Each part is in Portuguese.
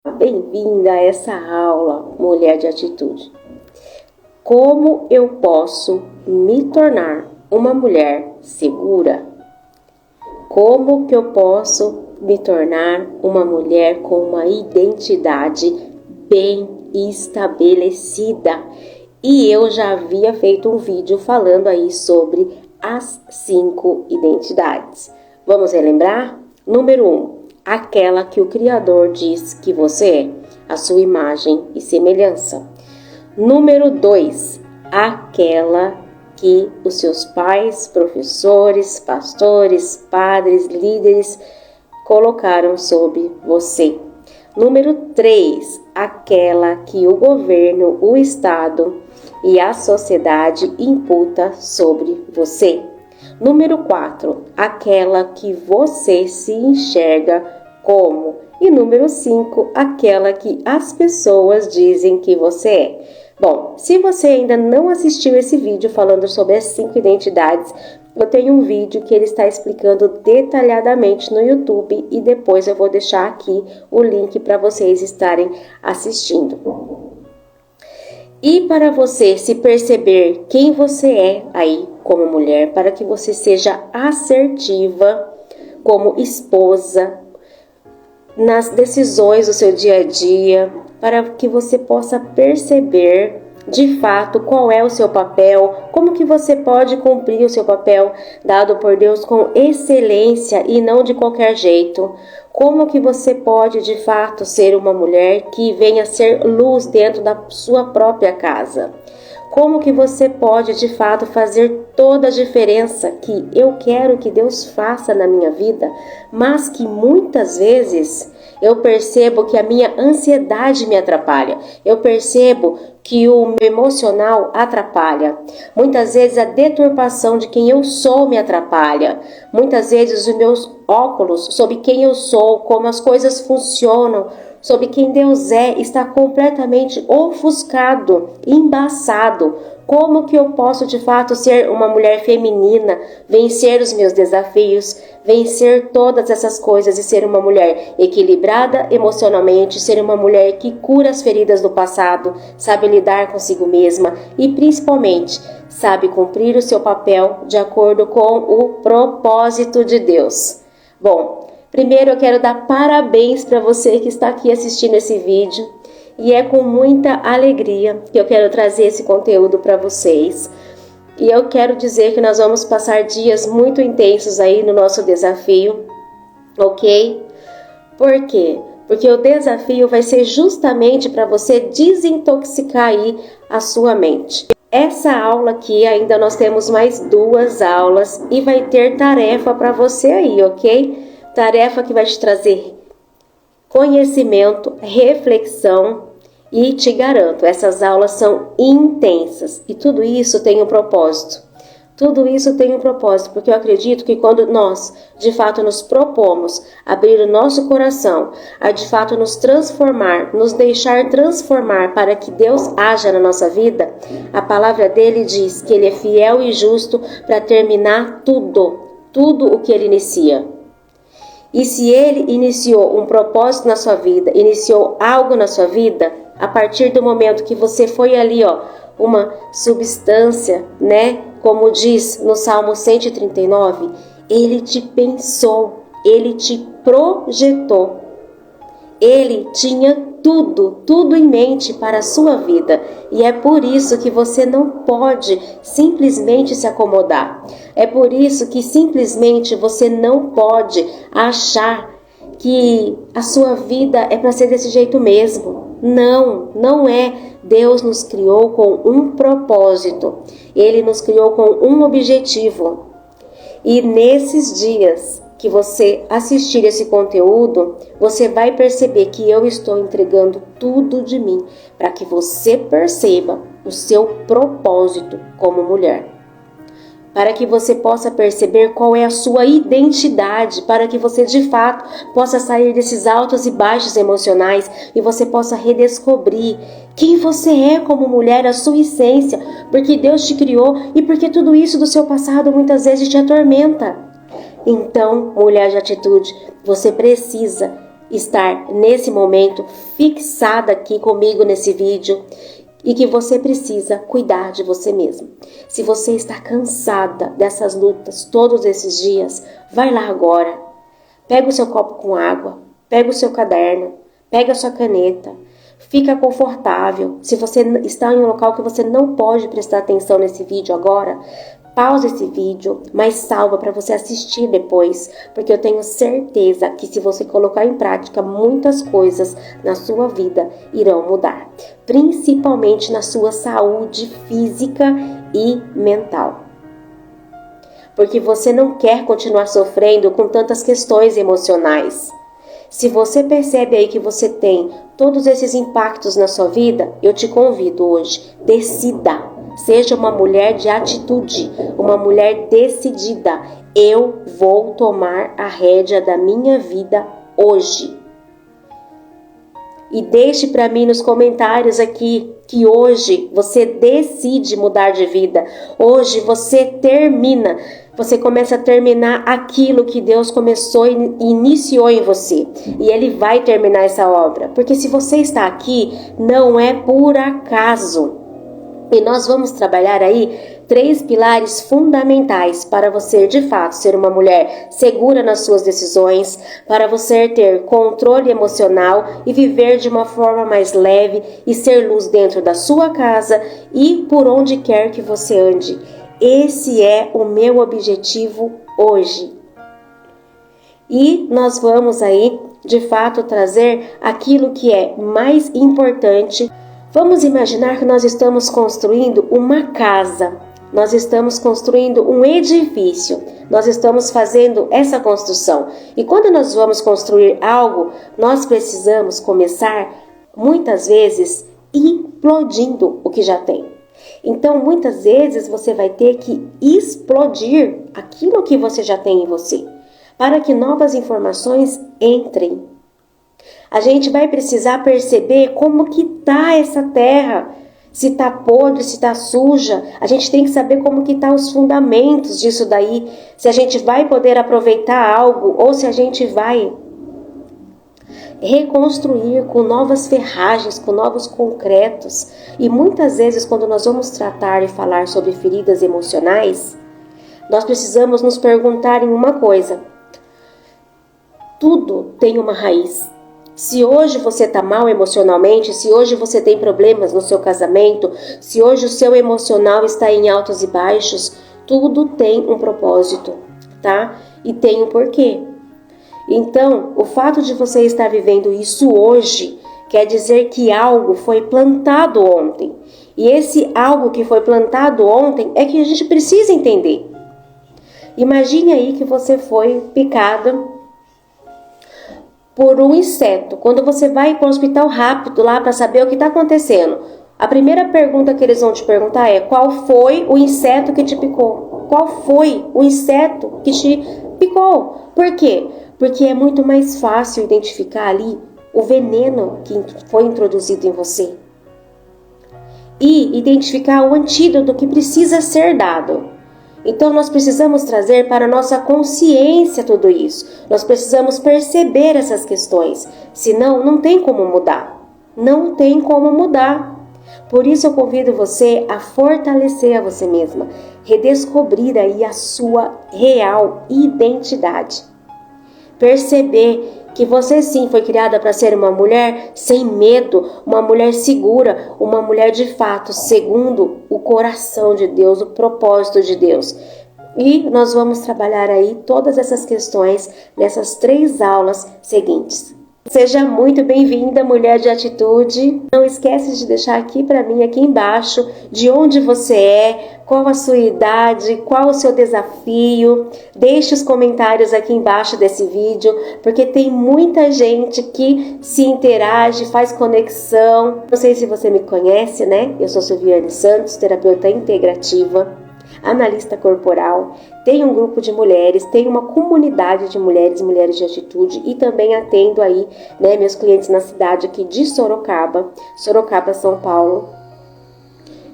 Bem-vinda a essa aula, Mulher de Atitude. Como eu posso me tornar uma mulher segura? Como que eu posso me tornar uma mulher com uma identidade bem estabelecida? E eu já havia feito um vídeo falando aí sobre as 5 identidades. Vamos relembrar? Número 1. Aquela que o Criador diz que você é, a sua imagem e semelhança. Número 2, aquela que os seus pais, professores, pastores, padres, líderes colocaram sobre você. Número 3, aquela que o governo, o Estado e a sociedade imputa sobre você. Número 4, aquela que você se enxerga como. E número 5, aquela que as pessoas dizem que você é. Bom, se você ainda não assistiu esse vídeo falando sobre as 5 identidades, eu tenho um vídeo que ele está explicando detalhadamente no YouTube e depois eu vou deixar aqui o link para vocês estarem assistindo. E para você se perceber quem você é aí como mulher, para que você seja assertiva como esposa nas decisões do seu dia a dia, para que você possa perceber de fato qual é o seu papel, como que você pode cumprir o seu papel dado por Deus com excelência e não de qualquer jeito. Como que você pode de fato ser uma mulher que venha ser luz dentro da sua própria casa. Como que você pode de fato fazer toda a diferença que eu quero que Deus faça na minha vida, mas que muitas vezes eu percebo que a minha ansiedade me atrapalha. Eu percebo que o meu emocional atrapalha. Muitas vezes a deturpação de quem eu sou me atrapalha. Muitas vezes os meus óculos sobre quem eu sou, como as coisas funcionam, sobre quem Deus é, está completamente ofuscado, embaçado. Como que eu posso de fato ser uma mulher feminina, vencer os meus desafios, vencer todas essas coisas e ser uma mulher equilibrada emocionalmente, ser uma mulher que cura as feridas do passado, sabe lidar consigo mesma e principalmente sabe cumprir o seu papel de acordo com o propósito de Deus. Bom, primeiro eu quero dar parabéns para você que está aqui assistindo esse vídeo. E é com muita alegria que eu quero trazer esse conteúdo para vocês. E eu quero dizer que nós vamos passar dias muito intensos aí no nosso desafio, ok? Por quê? Porque o desafio vai ser justamente para você desintoxicar aí a sua mente. Essa aula aqui, ainda nós temos mais 2 aulas e vai ter tarefa para você aí, ok? Tarefa que vai te trazer conhecimento, reflexão e te garanto, essas aulas são intensas e tudo isso tem um propósito. Tudo isso tem um propósito, porque eu acredito que quando nós, de fato, nos propomos abrir o nosso coração, a de fato nos transformar, nos deixar transformar para que Deus haja na nossa vida, a palavra dele diz que ele é fiel e justo para terminar tudo o que ele inicia. E se ele iniciou um propósito na sua vida, iniciou algo na sua vida, a partir do momento que você foi ali, uma substância, né? Como diz no Salmo 139, ele te pensou, ele te projetou. Ele tinha tudo em mente para a sua vida. E é por isso que você não pode simplesmente se acomodar. É por isso que simplesmente você não pode achar que a sua vida é para ser desse jeito mesmo. Não é. Deus nos criou com um propósito. Ele nos criou com um objetivo. E nesses dias que você assistir esse conteúdo, você vai perceber que eu estou entregando tudo de mim para que você perceba o seu propósito como mulher. Para que você possa perceber qual é a sua identidade, para que você de fato possa sair desses altos e baixos emocionais e você possa redescobrir quem você é como mulher, a sua essência, porque Deus te criou e porque tudo isso do seu passado muitas vezes te atormenta. Então, mulher de atitude, você precisa estar nesse momento fixada aqui comigo nesse vídeo e que você precisa cuidar de você mesmo. Se você está cansada dessas lutas todos esses dias, vai lá agora. Pega o seu copo com água, pega o seu caderno, pega a sua caneta, fica confortável. Se você está em um local que você não pode prestar atenção nesse vídeo agora, pausa esse vídeo, mas salva para você assistir depois, porque eu tenho certeza que se você colocar em prática, muitas coisas na sua vida irão mudar, principalmente na sua saúde física e mental. Porque você não quer continuar sofrendo com tantas questões emocionais. Se você percebe aí que você tem todos esses impactos na sua vida, eu te convido hoje, decida. Seja uma mulher de atitude, uma mulher decidida. Eu vou tomar a rédea da minha vida hoje. E deixe para mim nos comentários aqui que hoje você decide mudar de vida. Hoje você começa a terminar aquilo que Deus começou e iniciou em você. E Ele vai terminar essa obra. Porque se você está aqui, não é por acaso. E nós vamos trabalhar aí 3 pilares fundamentais para você, de fato, ser uma mulher segura nas suas decisões, para você ter controle emocional e viver de uma forma mais leve e ser luz dentro da sua casa e por onde quer que você ande. Esse é o meu objetivo hoje. E nós vamos aí, de fato, trazer aquilo que é mais importante. Vamos imaginar que nós estamos construindo uma casa, nós estamos construindo um edifício, nós estamos fazendo essa construção. E quando nós vamos construir algo, nós precisamos começar, muitas vezes, implodindo o que já tem. Então, muitas vezes, você vai ter que explodir aquilo que você já tem em você, para que novas informações entrem. A gente vai precisar perceber como que tá essa terra, se tá podre, se tá suja. A gente tem que saber como que tá os fundamentos disso daí, se a gente vai poder aproveitar algo ou se a gente vai reconstruir com novas ferragens, com novos concretos. E muitas vezes, quando nós vamos tratar e falar sobre feridas emocionais, nós precisamos nos perguntar em uma coisa: tudo tem uma raiz. Se hoje você está mal emocionalmente, se hoje você tem problemas no seu casamento, se hoje o seu emocional está em altos e baixos, tudo tem um propósito, tá? E tem um porquê. Então, o fato de você estar vivendo isso hoje quer dizer que algo foi plantado ontem. E esse algo que foi plantado ontem é que a gente precisa entender. Imagine aí que você foi picada por um inseto. Quando você vai para o hospital rápido lá para saber o que está acontecendo, a primeira pergunta que eles vão te perguntar é: qual foi o inseto que te picou? Qual foi o inseto que te picou? Por quê? Porque é muito mais fácil identificar ali o veneno que foi introduzido em você e identificar o antídoto que precisa ser dado. Então nós precisamos trazer para a nossa consciência tudo isso. Nós precisamos perceber essas questões. Senão, não tem como mudar. Não tem como mudar. Por isso eu convido você a fortalecer a você mesma. Redescobrir aí a sua real identidade. Perceber que você sim foi criada para ser uma mulher sem medo, uma mulher segura, uma mulher de fato, segundo o coração de Deus, o propósito de Deus. E nós vamos trabalhar aí todas essas questões nessas 3 aulas seguintes. Seja muito bem-vinda, mulher de atitude. Não esquece de deixar aqui para mim, aqui embaixo, de onde você é, qual a sua idade, qual o seu desafio. Deixe os comentários aqui embaixo desse vídeo, porque tem muita gente que se interage, faz conexão. Não sei se você me conhece, né? Eu sou Silviane Santos, terapeuta integrativa, analista corporal, tenho um grupo de mulheres, tenho uma comunidade de mulheres de atitude e também atendo aí, né, meus clientes na cidade aqui de Sorocaba, São Paulo,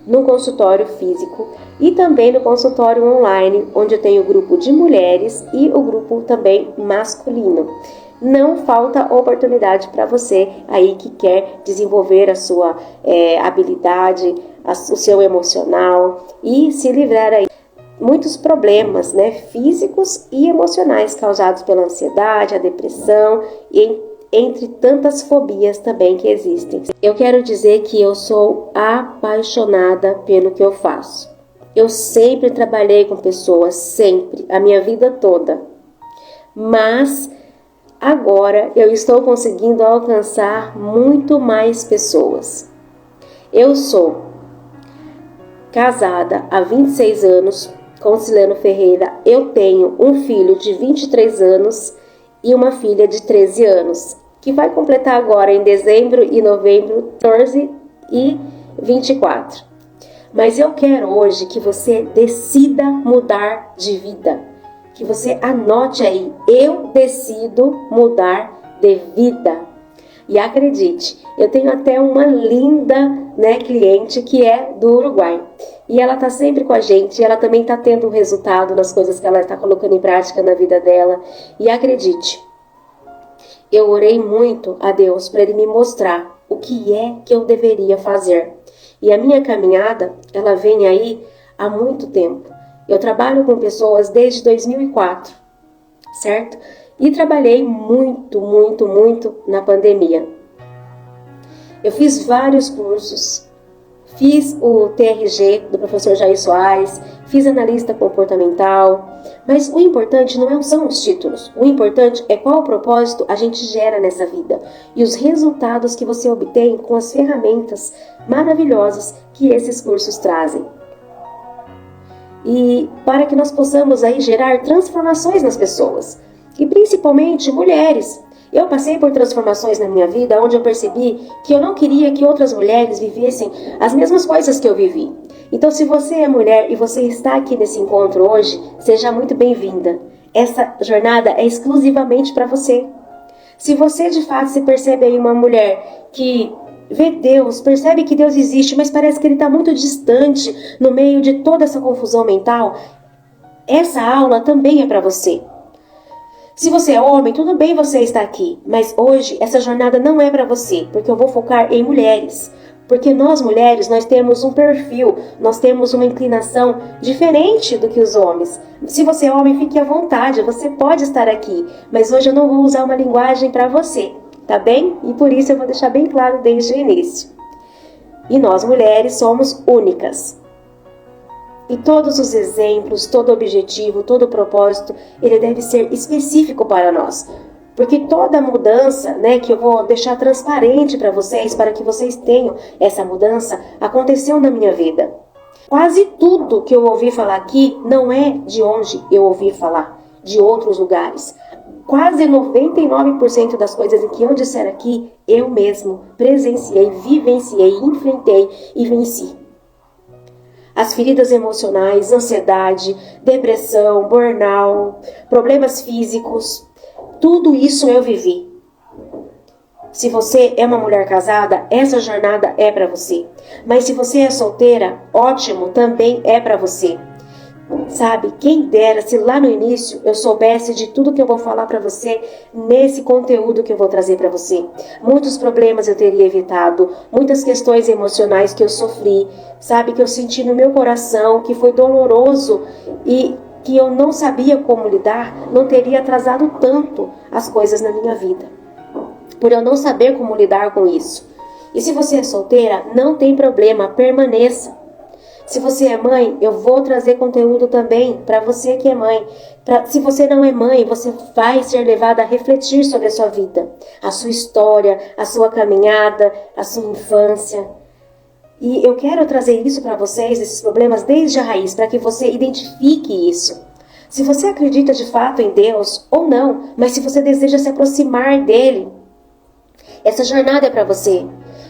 no consultório físico e também no consultório online, onde eu tenho o grupo de mulheres e o grupo também masculino. não falta oportunidade para você aí que quer desenvolver a sua habilidade, o seu emocional e se livrar aí muitos problemas, né, físicos e emocionais causados pela ansiedade, a depressão e entre tantas fobias também que existem. Eu quero dizer que eu sou apaixonada pelo que eu faço. Eu sempre trabalhei com pessoas, sempre, a minha vida toda. Mas agora eu estou conseguindo alcançar muito mais pessoas. Eu sou casada há 26 anos com Sileno Ferreira. Eu tenho um filho de 23 anos e uma filha de 13 anos, que vai completar agora em dezembro e novembro 14 e 24. Mas eu quero hoje que você decida mudar de vida. Que você anote aí, eu decido mudar de vida. E acredite, eu tenho até uma linda, né, cliente que é do Uruguai. E ela está sempre com a gente, ela também está tendo um resultado nas coisas que ela está colocando em prática na vida dela. E acredite, eu orei muito a Deus para Ele me mostrar o que é que eu deveria fazer. E a minha caminhada, ela vem aí há muito tempo. Eu trabalho com pessoas desde 2004, certo? E trabalhei muito na pandemia. Eu fiz vários cursos. Fiz o TRG do professor Jair Soares, fiz analista comportamental, mas o importante não são os títulos, o importante é qual propósito a gente gera nessa vida e os resultados que você obtém com as ferramentas maravilhosas que esses cursos trazem. E para que nós possamos aí gerar transformações nas pessoas, e principalmente mulheres. Eu passei por transformações na minha vida onde eu percebi que eu não queria que outras mulheres vivessem as mesmas coisas que eu vivi. Então, se você é mulher e você está aqui nesse encontro hoje, seja muito bem-vinda. Essa jornada é exclusivamente para você. Se você de fato se percebe aí uma mulher que vê Deus, percebe que Deus existe, mas parece que Ele está muito distante no meio de toda essa confusão mental, essa aula também é para você. Se você é homem, tudo bem você estar aqui, mas hoje essa jornada não é para você, porque eu vou focar em mulheres. Porque nós mulheres, nós temos um perfil, nós temos uma inclinação diferente do que os homens. Se você é homem, fique à vontade, você pode estar aqui, mas hoje eu não vou usar uma linguagem para você, tá bem? E por isso eu vou deixar bem claro desde o início. E nós mulheres somos únicas. E todos os exemplos, todo objetivo, todo propósito, ele deve ser específico para nós. Porque toda mudança, né, que eu vou deixar transparente para vocês, para que vocês tenham essa mudança, aconteceu na minha vida. Quase tudo que eu ouvi falar aqui não é de onde eu ouvi falar, de outros lugares. Quase 99% das coisas que eu disser aqui, eu mesmo presenciei, vivenciei, enfrentei e venci. As feridas emocionais, ansiedade, depressão, burnout, problemas físicos, tudo isso eu vivi. Se você é uma mulher casada, essa jornada é para você. Mas se você é solteira, ótimo, também é para você. Sabe, quem dera se lá no início eu soubesse de tudo que eu vou falar para você nesse conteúdo que eu vou trazer para você. Muitos problemas eu teria evitado, muitas questões emocionais que eu sofri, sabe, que eu senti no meu coração, que foi doloroso e que eu não sabia como lidar, não teria atrasado tanto as coisas na minha vida. Por eu não saber como lidar com isso. E se você é solteira, não tem problema, permaneça. Se você é mãe, eu vou trazer conteúdo também para você que é mãe. Se você não é mãe, você vai ser levada a refletir sobre a sua vida, a sua história, a sua caminhada, a sua infância. E eu quero trazer isso para vocês, esses problemas desde a raiz, para que você identifique isso. Se você acredita de fato em Deus ou não, mas se você deseja se aproximar dele, essa jornada é para você.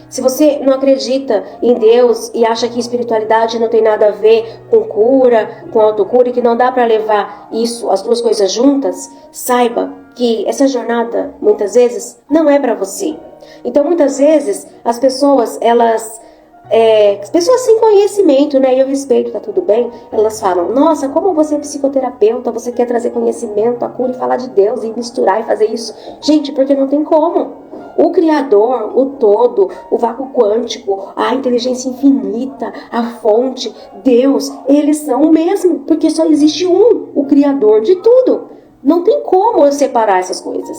Se você não acredita em Deus e acha que espiritualidade não tem nada a ver com cura, com autocura e que não dá para levar isso, as duas coisas juntas, saiba que essa jornada, muitas vezes, não é para você. Então, muitas vezes, as pessoas, elas pessoas sem conhecimento, né? E eu respeito, tá tudo bem? Elas falam, nossa, como você é psicoterapeuta, você quer trazer conhecimento, a cura e falar de Deus e misturar e fazer isso. Gente, porque não tem como. O Criador, o todo, o vácuo quântico, a inteligência infinita, a fonte, Deus, eles são o mesmo, porque só existe um, o Criador de tudo. Não tem como eu separar essas coisas.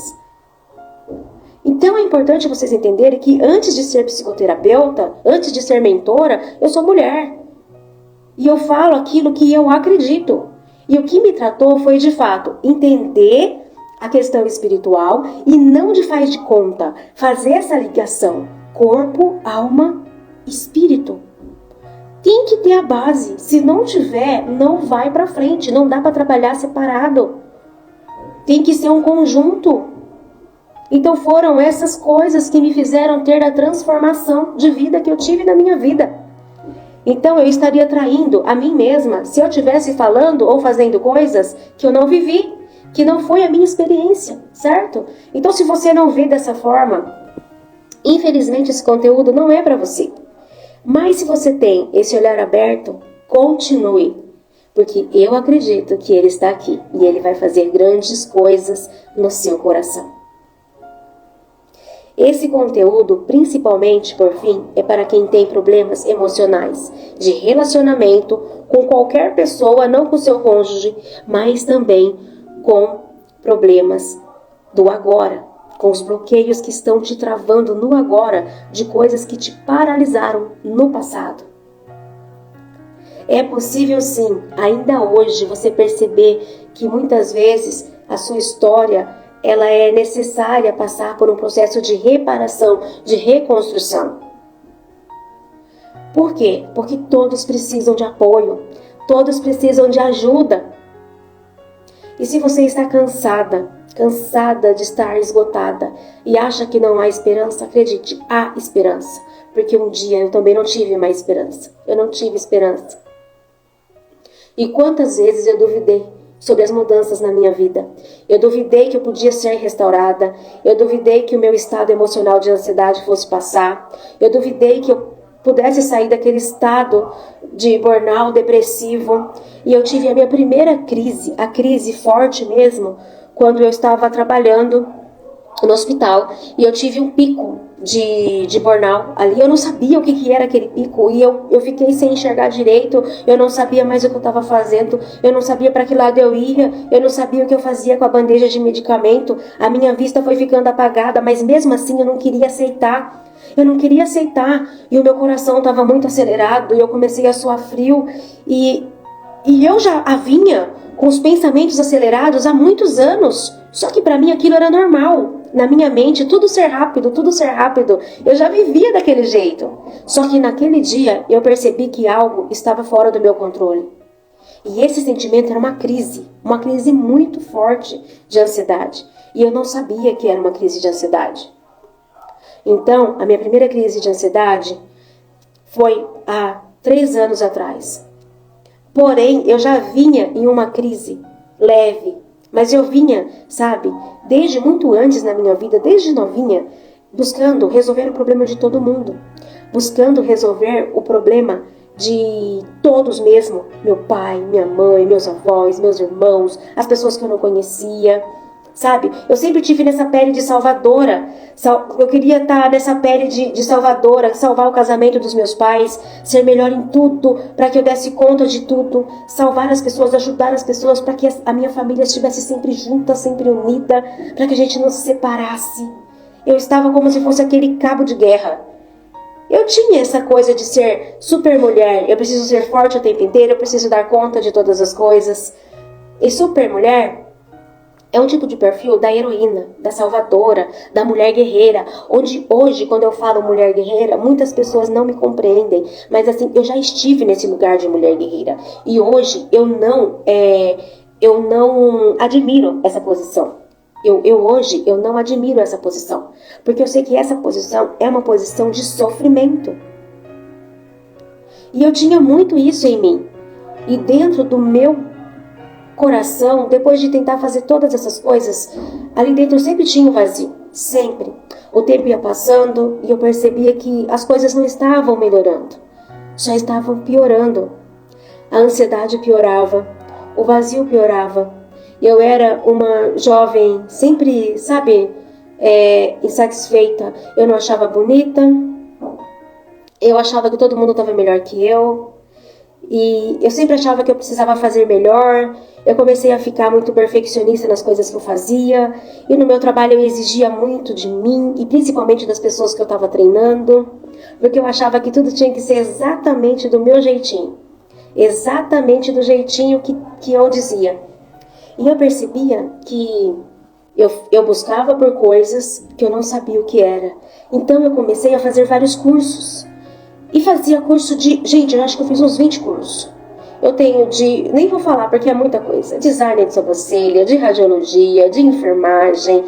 Então é importante vocês entenderem que antes de ser psicoterapeuta, antes de ser mentora, eu sou mulher. E eu falo aquilo que eu acredito. E o que me tratou foi, de fato, entender a questão espiritual e não de faz de conta, fazer essa ligação corpo, alma, espírito. Tem que ter a base. Se não tiver, não vai para frente. Não dá para trabalhar separado. Tem que ser um conjunto. Então foram essas coisas que me fizeram ter a transformação de vida que eu tive na minha vida. Então eu estaria traindo a mim mesma se eu estivesse falando ou fazendo coisas que eu não vivi, que não foi a minha experiência, certo? Então se você não vê dessa forma, infelizmente esse conteúdo não é para você. Mas se você tem esse olhar aberto, continue. Porque eu acredito que Ele está aqui e Ele vai fazer grandes coisas no seu coração. Esse conteúdo, principalmente, por fim, é para quem tem problemas emocionais, de relacionamento com qualquer pessoa, não com seu cônjuge, mas também com problemas do agora, com os bloqueios que estão te travando no agora, de coisas que te paralisaram no passado. É possível sim, ainda hoje, você perceber que muitas vezes a sua história ela é necessária passar por um processo de reparação, de reconstrução. Por quê? Porque todos precisam de apoio, todos precisam de ajuda. E se você está cansada de estar esgotada e acha que não há esperança, acredite, há esperança. Porque um dia eu também não tive mais esperança. Eu não tive esperança. E quantas vezes eu duvidei sobre as mudanças na minha vida. Eu duvidei que eu podia ser restaurada. Eu duvidei que o meu estado emocional de ansiedade fosse passar. Eu duvidei que eu pudesse sair daquele estado de burnout depressivo. E eu tive a minha primeira crise, a crise forte mesmo, quando eu estava trabalhando no hospital. E eu tive um pico de burnout ali. Eu não sabia o que era aquele pico. E eu fiquei sem enxergar direito. Eu não sabia mais o que eu estava fazendo. Eu não sabia para que lado eu ia. Eu não sabia o que eu fazia com a bandeja de medicamento. A minha vista foi ficando apagada. Mas mesmo assim eu não queria aceitar. Eu não queria aceitar. E o meu coração estava muito acelerado. E eu comecei a suar frio. E eu já vinha com os pensamentos acelerados há muitos anos. Só que para mim aquilo era normal. Na minha mente, tudo ser rápido, tudo ser rápido. Eu já vivia daquele jeito. Só que naquele dia eu percebi que algo estava fora do meu controle. E esse sentimento era uma crise muito forte de ansiedade. E eu não sabia que era uma crise de ansiedade. Então, a minha primeira crise de ansiedade foi há 3 anos atrás. Porém, eu já vinha em uma crise leve. Mas eu vinha, sabe, desde muito antes na minha vida, desde novinha, buscando resolver o problema de todo mundo. Buscando resolver o problema de todos mesmo. Meu pai, minha mãe, meus avós, meus irmãos, as pessoas que eu não conhecia. Sabe, eu sempre tive nessa pele de salvadora. Eu queria estar nessa pele de salvadora, salvar o casamento dos meus pais, ser melhor em tudo, para que eu desse conta de tudo, salvar as pessoas, ajudar as pessoas, para que a minha família estivesse sempre junta, sempre unida, para que a gente não se separasse. Eu estava como se fosse aquele cabo de guerra. Eu tinha essa coisa de ser super mulher, eu preciso ser forte o tempo inteiro, eu preciso dar conta de todas as coisas. E super mulher é um tipo de perfil da heroína, da salvadora, da mulher guerreira, onde hoje, quando eu falo mulher guerreira, muitas pessoas não me compreendem, mas assim, eu já estive nesse lugar de mulher guerreira, e hoje eu não admiro essa posição. Hoje eu não admiro essa posição, porque eu sei que essa posição é uma posição de sofrimento. E eu tinha muito isso em mim, e dentro do meu coração, depois de tentar fazer todas essas coisas, ali dentro eu sempre tinha um vazio. sempre. O tempo ia passando e eu percebia que as coisas não estavam melhorando, só estavam piorando. A ansiedade piorava, o vazio piorava. Eu era uma jovem sempre, sabe, insatisfeita. Eu não achava bonita, eu achava que todo mundo estava melhor que eu. E eu sempre achava que eu precisava fazer melhor. Eu comecei a ficar muito perfeccionista nas coisas que eu fazia. E no meu trabalho eu exigia muito de mim, e principalmente das pessoas que eu estava treinando, porque eu achava que tudo tinha que ser exatamente do meu jeitinho. Exatamente do jeitinho que eu dizia. E eu percebia que eu buscava por coisas que eu não sabia o que era. Então eu comecei a fazer vários cursos. E fazia curso de... Gente, eu acho que eu fiz uns 20 cursos. Eu tenho de... Nem vou falar porque é muita coisa. Design de sobrancelha, de radiologia, de enfermagem.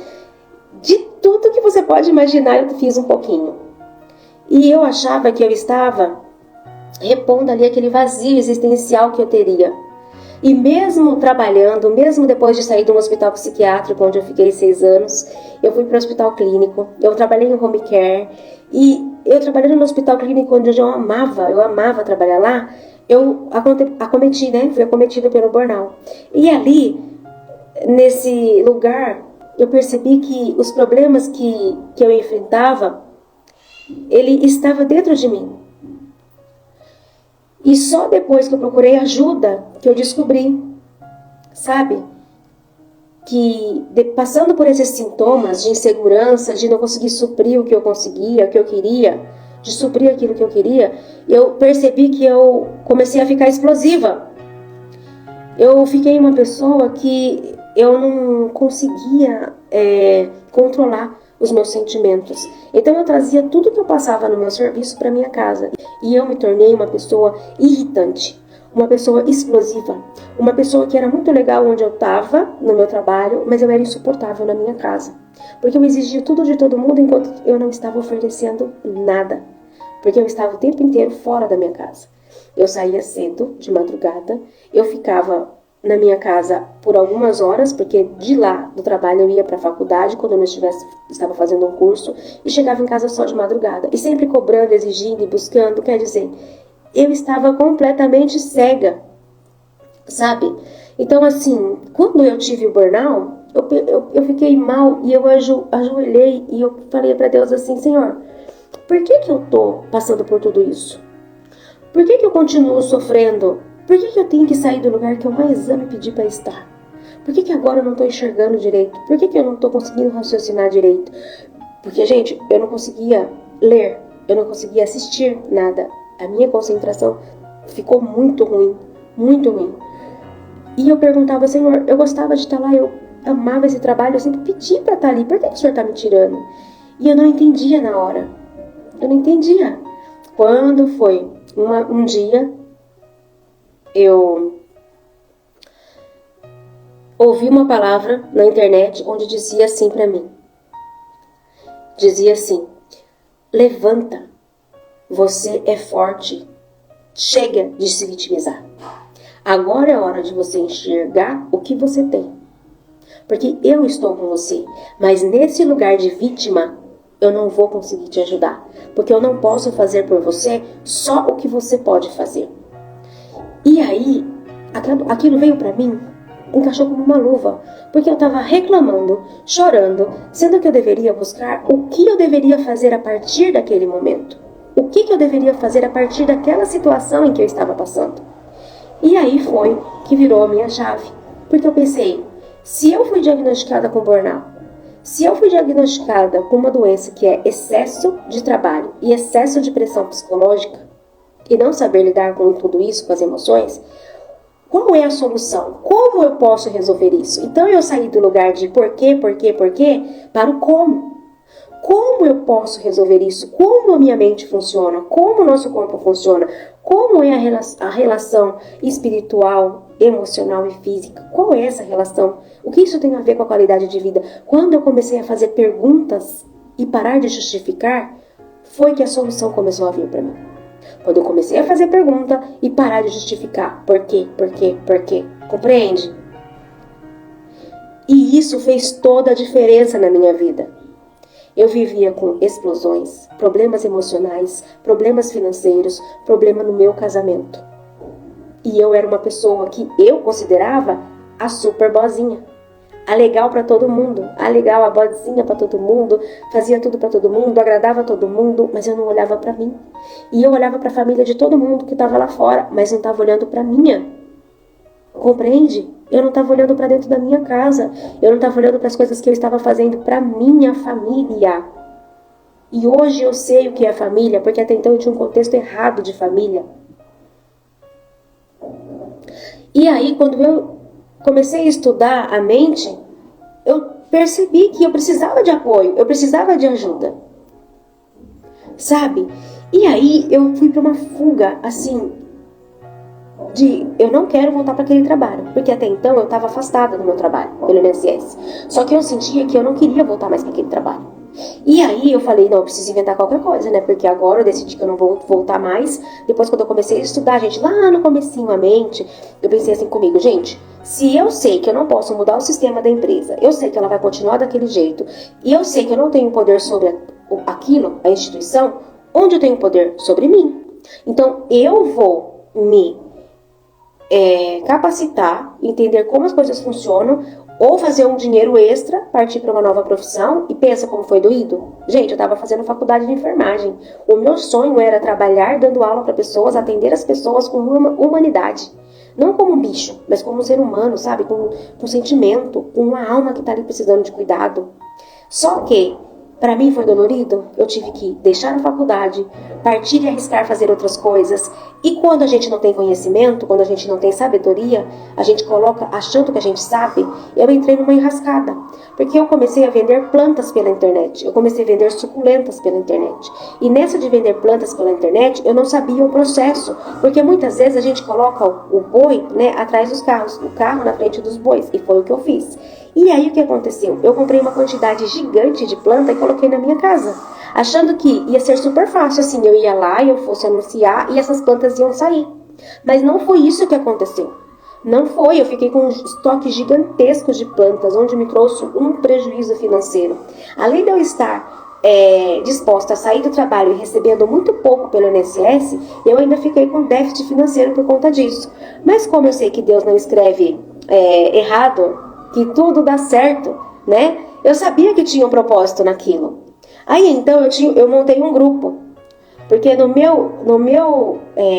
De tudo que você pode imaginar eu fiz um pouquinho. E eu achava que eu estava repondo ali aquele vazio existencial que eu teria. E mesmo trabalhando, mesmo depois de sair de um hospital psiquiátrico, onde eu fiquei 6 anos, eu fui para o hospital clínico, eu trabalhei em home care, e eu trabalhando no hospital clínico onde eu amava trabalhar lá, eu fui acometida pelo burnout. E ali, nesse lugar, eu percebi que os problemas que eu enfrentava, ele estava dentro de mim. E só depois que eu procurei ajuda, que eu descobri, sabe, que passando por esses sintomas de insegurança, de não conseguir suprir o que eu conseguia, o que eu queria, de suprir aquilo que eu queria, eu percebi que eu comecei a ficar explosiva. Eu fiquei uma pessoa que eu não conseguia controlar os meus sentimentos. Então eu trazia tudo que eu passava no meu serviço para minha casa. E eu me tornei uma pessoa irritante, uma pessoa explosiva, uma pessoa que era muito legal onde eu estava, no meu trabalho, mas eu era insuportável na minha casa. Porque eu exigia tudo de todo mundo enquanto eu não estava oferecendo nada. Porque eu estava o tempo inteiro fora da minha casa. Eu saía cedo, de madrugada, eu ficava na minha casa por algumas horas, porque de lá do trabalho eu ia para a faculdade quando eu não estava fazendo um curso, e chegava em casa só de madrugada, e sempre cobrando, exigindo e buscando. Quer dizer, eu estava completamente cega, sabe? Então assim, quando eu tive o burnout, eu fiquei mal, e eu ajoelhei e eu falei para Deus assim: Senhor, por que eu tô passando por tudo isso? Por que eu continuo sofrendo? Por que eu tenho que sair do lugar que eu mais amo e pedir para estar? Por que agora eu não estou enxergando direito? Por que eu não estou conseguindo raciocinar direito? Porque, gente, eu não conseguia ler, eu não conseguia assistir nada. A minha concentração ficou muito ruim, muito ruim. E eu perguntava: Senhor, eu gostava de estar lá, eu amava esse trabalho, eu sempre pedi para estar ali, por que o Senhor está me tirando? E eu não entendia na hora, eu não entendia. Quando foi um dia, eu ouvi uma palavra na internet onde dizia assim para mim. Dizia assim: levanta, você é forte, chega de se vitimizar. Agora é hora de você enxergar o que você tem. Porque eu estou com você, mas nesse lugar de vítima, eu não vou conseguir te ajudar. Porque eu não posso fazer por você só o que você pode fazer. E aí, aquilo veio pra mim, encaixou como uma luva, porque eu estava reclamando, chorando, sendo que eu deveria buscar o que eu deveria fazer a partir daquele momento. O que eu deveria fazer a partir daquela situação em que eu estava passando. E aí foi que virou a minha chave, porque eu pensei: se eu fui diagnosticada com burnout, se eu fui diagnosticada com uma doença que é excesso de trabalho e excesso de pressão psicológica, e não saber lidar com tudo isso, com as emoções, qual é a solução? Como eu posso resolver isso? Então eu saí do lugar de por quê, para o como. Como eu posso resolver isso? Como a minha mente funciona? Como o nosso corpo funciona? Como é a relação espiritual, emocional e física? Qual é essa relação? O que isso tem a ver com a qualidade de vida? Quando eu comecei a fazer perguntas e parar de justificar, foi que a solução começou a vir para mim. Quando eu comecei a fazer pergunta e parar de justificar. Por quê? Compreende? E isso fez toda a diferença na minha vida. Eu vivia com explosões, problemas emocionais, problemas financeiros, problema no meu casamento. E eu era uma pessoa que eu considerava a super boazinha. A legal para todo mundo, a legal, a boazinha para todo mundo, fazia tudo para todo mundo, agradava todo mundo, mas eu não olhava para mim. E eu olhava para a família de todo mundo que estava lá fora, mas não estava olhando para minha. Compreende? Eu não estava olhando para dentro da minha casa, eu não estava olhando para as coisas que eu estava fazendo para minha família. E hoje eu sei o que é família, porque até então eu tinha um contexto errado de família. E aí, quando eu comecei a estudar a mente, eu percebi que eu precisava de apoio, eu precisava de ajuda. Sabe? E aí eu fui para uma fuga, assim, eu não quero voltar para aquele trabalho, porque até então eu estava afastada do meu trabalho, pelo INSS. Só que eu sentia que eu não queria voltar mais para aquele trabalho. E aí eu falei, não, eu preciso inventar qualquer coisa, né? Porque agora eu decidi que eu não vou voltar mais. Depois, quando eu comecei a estudar, gente, lá no comecinho a mente, eu pensei assim comigo, gente, se eu sei que eu não posso mudar o sistema da empresa, eu sei que ela vai continuar daquele jeito, e eu sei que eu não tenho poder sobre aquilo, a instituição, onde eu tenho poder? Sobre mim. Então, eu vou me capacitar, entender como as coisas funcionam, ou fazer um dinheiro extra, partir para uma nova profissão. E pensa como foi doído. Gente, eu estava fazendo faculdade de enfermagem. O meu sonho era trabalhar dando aula para pessoas, atender as pessoas com uma humanidade. Não como um bicho, mas como um ser humano, sabe? Com sentimento, com uma alma que está ali precisando de cuidado. Só que, para mim foi dolorido, eu tive que deixar a faculdade, partir e arriscar fazer outras coisas. E quando a gente não tem conhecimento, quando a gente não tem sabedoria, a gente coloca achando que a gente sabe. Eu entrei numa enrascada, porque eu comecei a vender plantas pela internet, eu comecei a vender suculentas pela internet. E nessa de vender plantas pela internet, eu não sabia o processo, porque muitas vezes a gente coloca o boi, né, atrás dos carros, o carro na frente dos bois, e foi o que eu fiz. E aí o que aconteceu? Eu comprei uma quantidade gigante de planta e coloquei na minha casa, achando que ia ser super fácil, assim, eu ia lá e eu fosse anunciar e essas plantas iam sair. Mas não foi isso que aconteceu. Não foi, eu fiquei com um estoque gigantesco de plantas, onde me trouxe um prejuízo financeiro. Além de eu estar disposta a sair do trabalho e recebendo muito pouco pelo INSS, eu ainda fiquei com déficit financeiro por conta disso. Mas como eu sei que Deus não escreve errado, que tudo dá certo, né? Eu sabia que tinha um propósito naquilo. Aí então eu montei um grupo, porque no meu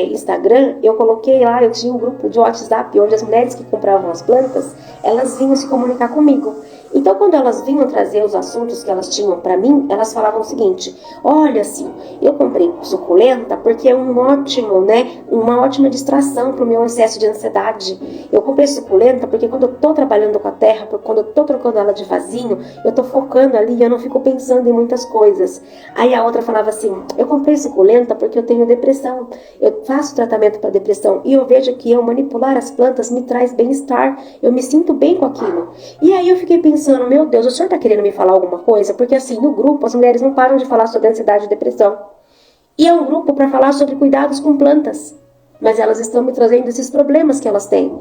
Instagram eu coloquei lá, eu tinha um grupo de WhatsApp onde as mulheres que compravam as plantas, elas vinham se comunicar comigo. Então, quando elas vinham trazer os assuntos que elas tinham para mim, elas falavam o seguinte: olha, assim, eu comprei suculenta porque é uma ótima distração para o meu excesso de ansiedade. Eu comprei suculenta porque quando eu estou trabalhando com a terra, quando eu estou trocando ela de vasinho, eu estou focando ali e eu não fico pensando em muitas coisas. Aí a outra falava assim: eu comprei suculenta porque eu tenho depressão. Eu faço tratamento para depressão e eu vejo que eu manipular as plantas me traz bem-estar. Eu me sinto bem com aquilo. E aí eu fiquei pensando, meu Deus, o senhor está querendo me falar alguma coisa? Porque assim, no grupo, as mulheres não param de falar sobre ansiedade e depressão. E é um grupo para falar sobre cuidados com plantas. Mas elas estão me trazendo esses problemas que elas têm.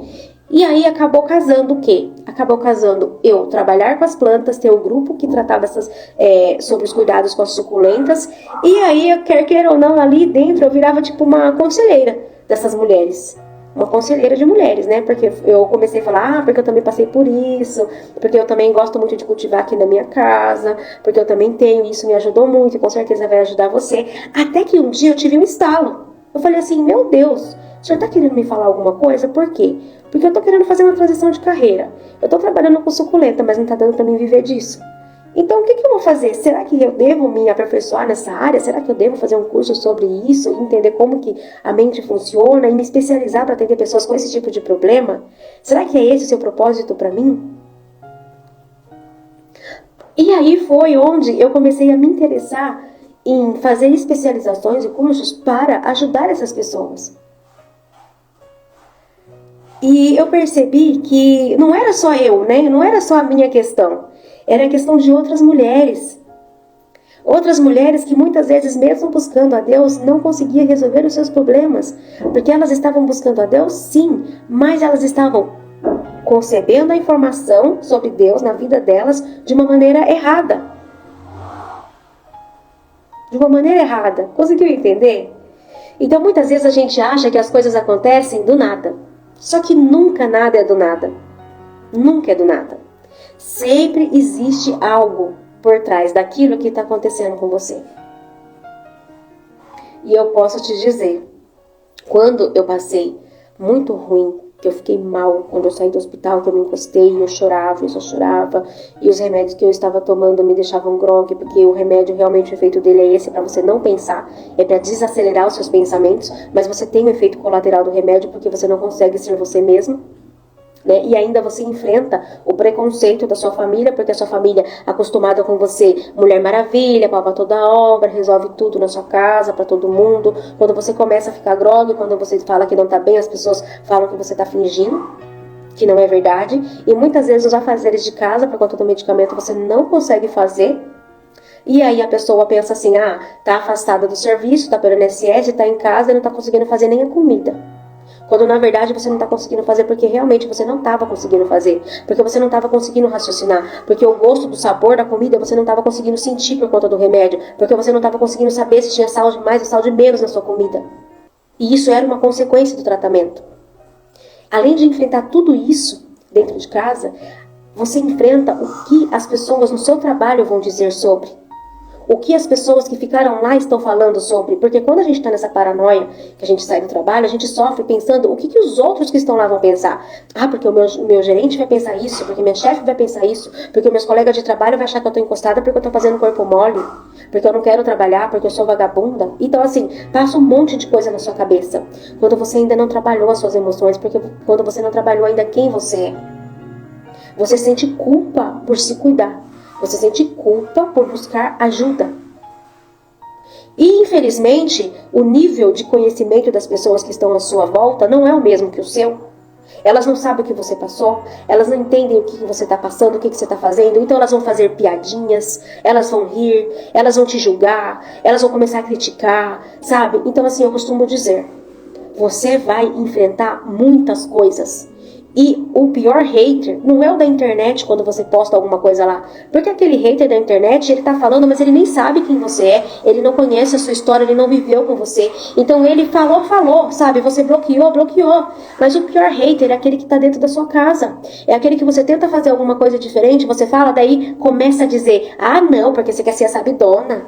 E aí acabou casando o quê? Acabou casando eu trabalhar com as plantas, ter um grupo que tratava sobre os cuidados com as suculentas. E aí, quer ou não, ali dentro eu virava tipo uma conselheira dessas mulheres. Uma conselheira de mulheres, né? Porque eu comecei a falar, porque eu também passei por isso, porque eu também gosto muito de cultivar aqui na minha casa, porque eu também tenho, isso me ajudou muito e com certeza vai ajudar você. Até que um dia eu tive um estalo. Eu falei assim, meu Deus, o senhor tá querendo me falar alguma coisa? Por quê? Porque eu tô querendo fazer uma transição de carreira. Eu tô trabalhando com suculenta, mas não tá dando pra mim viver disso. Então, o que eu vou fazer? Será que eu devo me aperfeiçoar nessa área? Será que eu devo fazer um curso sobre isso? Entender como que a mente funciona e me especializar para atender pessoas com esse tipo de problema? Será que é esse o seu propósito para mim? E aí foi onde eu comecei a me interessar em fazer especializações e cursos para ajudar essas pessoas. E eu percebi que não era só eu, né? Não era só a minha questão. Era a questão de outras mulheres. Outras mulheres que muitas vezes, mesmo buscando a Deus, não conseguiam resolver os seus problemas. Porque elas estavam buscando a Deus, sim, mas elas estavam concebendo a informação sobre Deus na vida delas de uma maneira errada. de uma maneira errada. Conseguiu entender? Então muitas vezes a gente acha que as coisas acontecem do nada. Só que nunca nada é do nada. Nunca é do nada. Sempre existe algo por trás daquilo que está acontecendo com você. E eu posso te dizer, quando eu passei muito ruim, que eu fiquei mal, quando eu saí do hospital, que eu me encostei, eu chorava, eu só chorava, e os remédios que eu estava tomando me deixavam grogue, porque o remédio realmente, o efeito dele é esse, para você não pensar, é para desacelerar os seus pensamentos, mas você tem o efeito colateral do remédio, porque você não consegue ser você mesmo. Né? E ainda você enfrenta o preconceito da sua família, porque a sua família acostumada com você, Mulher Maravilha, papa toda a obra, resolve tudo na sua casa, para todo mundo. Quando você começa a ficar grogue, quando você fala que não tá bem, as pessoas falam que você tá fingindo, que não é verdade. E muitas vezes os afazeres de casa, por conta do medicamento, você não consegue fazer. E aí a pessoa pensa assim, tá afastada do serviço, tá pelo INSS, tá em casa e não tá conseguindo fazer nem a comida. Quando na verdade você não está conseguindo fazer porque realmente você não estava conseguindo fazer. Porque você não estava conseguindo raciocinar. Porque o gosto do sabor da comida você não estava conseguindo sentir por conta do remédio. Porque você não estava conseguindo saber se tinha sal de mais ou sal de menos na sua comida. E isso era uma consequência do tratamento. Além de enfrentar tudo isso dentro de casa, você enfrenta o que as pessoas no seu trabalho vão dizer sobre. O que as pessoas que ficaram lá estão falando sobre. Porque quando a gente está nessa paranoia, que a gente sai do trabalho, a gente sofre pensando o que os outros que estão lá vão pensar. Porque o meu gerente vai pensar isso, porque minha chefe vai pensar isso, porque meus colegas de trabalho vão achar que eu estou encostada porque eu estou fazendo corpo mole, porque eu não quero trabalhar, porque eu sou vagabunda. Então assim, passa um monte de coisa na sua cabeça. Quando você ainda não trabalhou as suas emoções, porque quando você não trabalhou ainda quem você é. Você sente culpa por se cuidar. Você sente culpa por buscar ajuda. E, infelizmente, o nível de conhecimento das pessoas que estão à sua volta não é o mesmo que o seu. Elas não sabem o que você passou, elas não entendem o que você está passando, o que você está fazendo, então elas vão fazer piadinhas, elas vão rir, elas vão te julgar, elas vão começar a criticar, sabe? Então, assim, eu costumo dizer, você vai enfrentar muitas coisas. E o pior hater não é o da internet quando você posta alguma coisa lá. Porque aquele hater da internet, ele tá falando, mas ele nem sabe quem você é. Ele não conhece a sua história, ele não viveu com você. Então ele falou, sabe? Você bloqueou. Mas o pior hater é aquele que tá dentro da sua casa. É aquele que você tenta fazer alguma coisa diferente, você fala, daí começa a dizer, não, porque você quer ser a sabidona.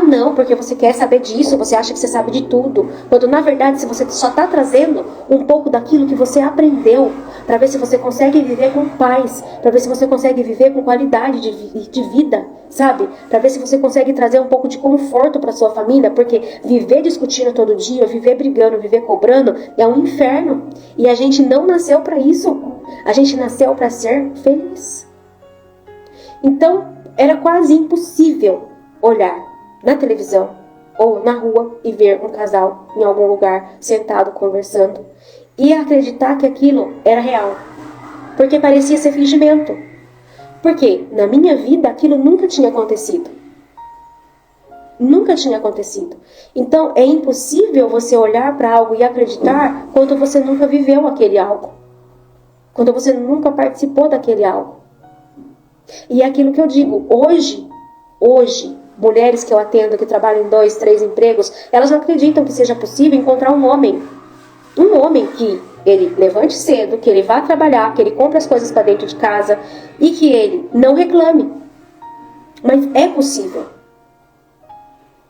Não, porque você quer saber disso, você acha que você sabe de tudo. Quando na verdade, se você só tá trazendo um pouco daquilo que você aprendeu, para ver se você consegue viver com paz, para ver se você consegue viver com qualidade de vida, sabe? Para ver se você consegue trazer um pouco de conforto para sua família, porque viver discutindo todo dia, viver brigando, viver cobrando, é um inferno. E a gente não nasceu para isso. A gente nasceu para ser feliz. Então, era quase impossível olhar na televisão ou na rua e ver um casal em algum lugar sentado conversando e acreditar que aquilo era real, porque parecia ser fingimento. Porque na minha vida aquilo nunca tinha acontecido. Nunca tinha acontecido. Então é impossível você olhar para algo e acreditar quando você nunca viveu aquele algo, quando você nunca participou daquele algo. E é aquilo que eu digo, hoje, mulheres que eu atendo que trabalham em 2, 3 empregos, elas não acreditam que seja possível encontrar um homem que ele levante cedo, que ele vá trabalhar, que ele compre as coisas para dentro de casa e que ele não reclame. Mas é possível.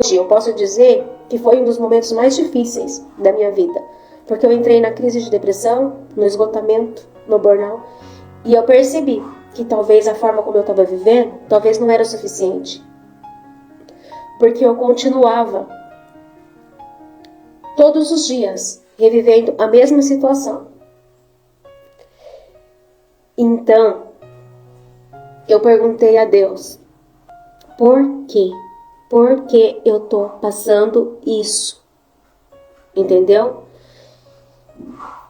Hoje eu posso dizer que foi um dos momentos mais difíceis da minha vida, porque eu entrei na crise de depressão, no esgotamento, no burnout, e eu percebi que talvez a forma como eu estava vivendo, talvez não era o suficiente. Porque eu continuava todos os dias revivendo a mesma situação. Então, eu perguntei a Deus, por quê? Por que eu tô passando isso? Entendeu?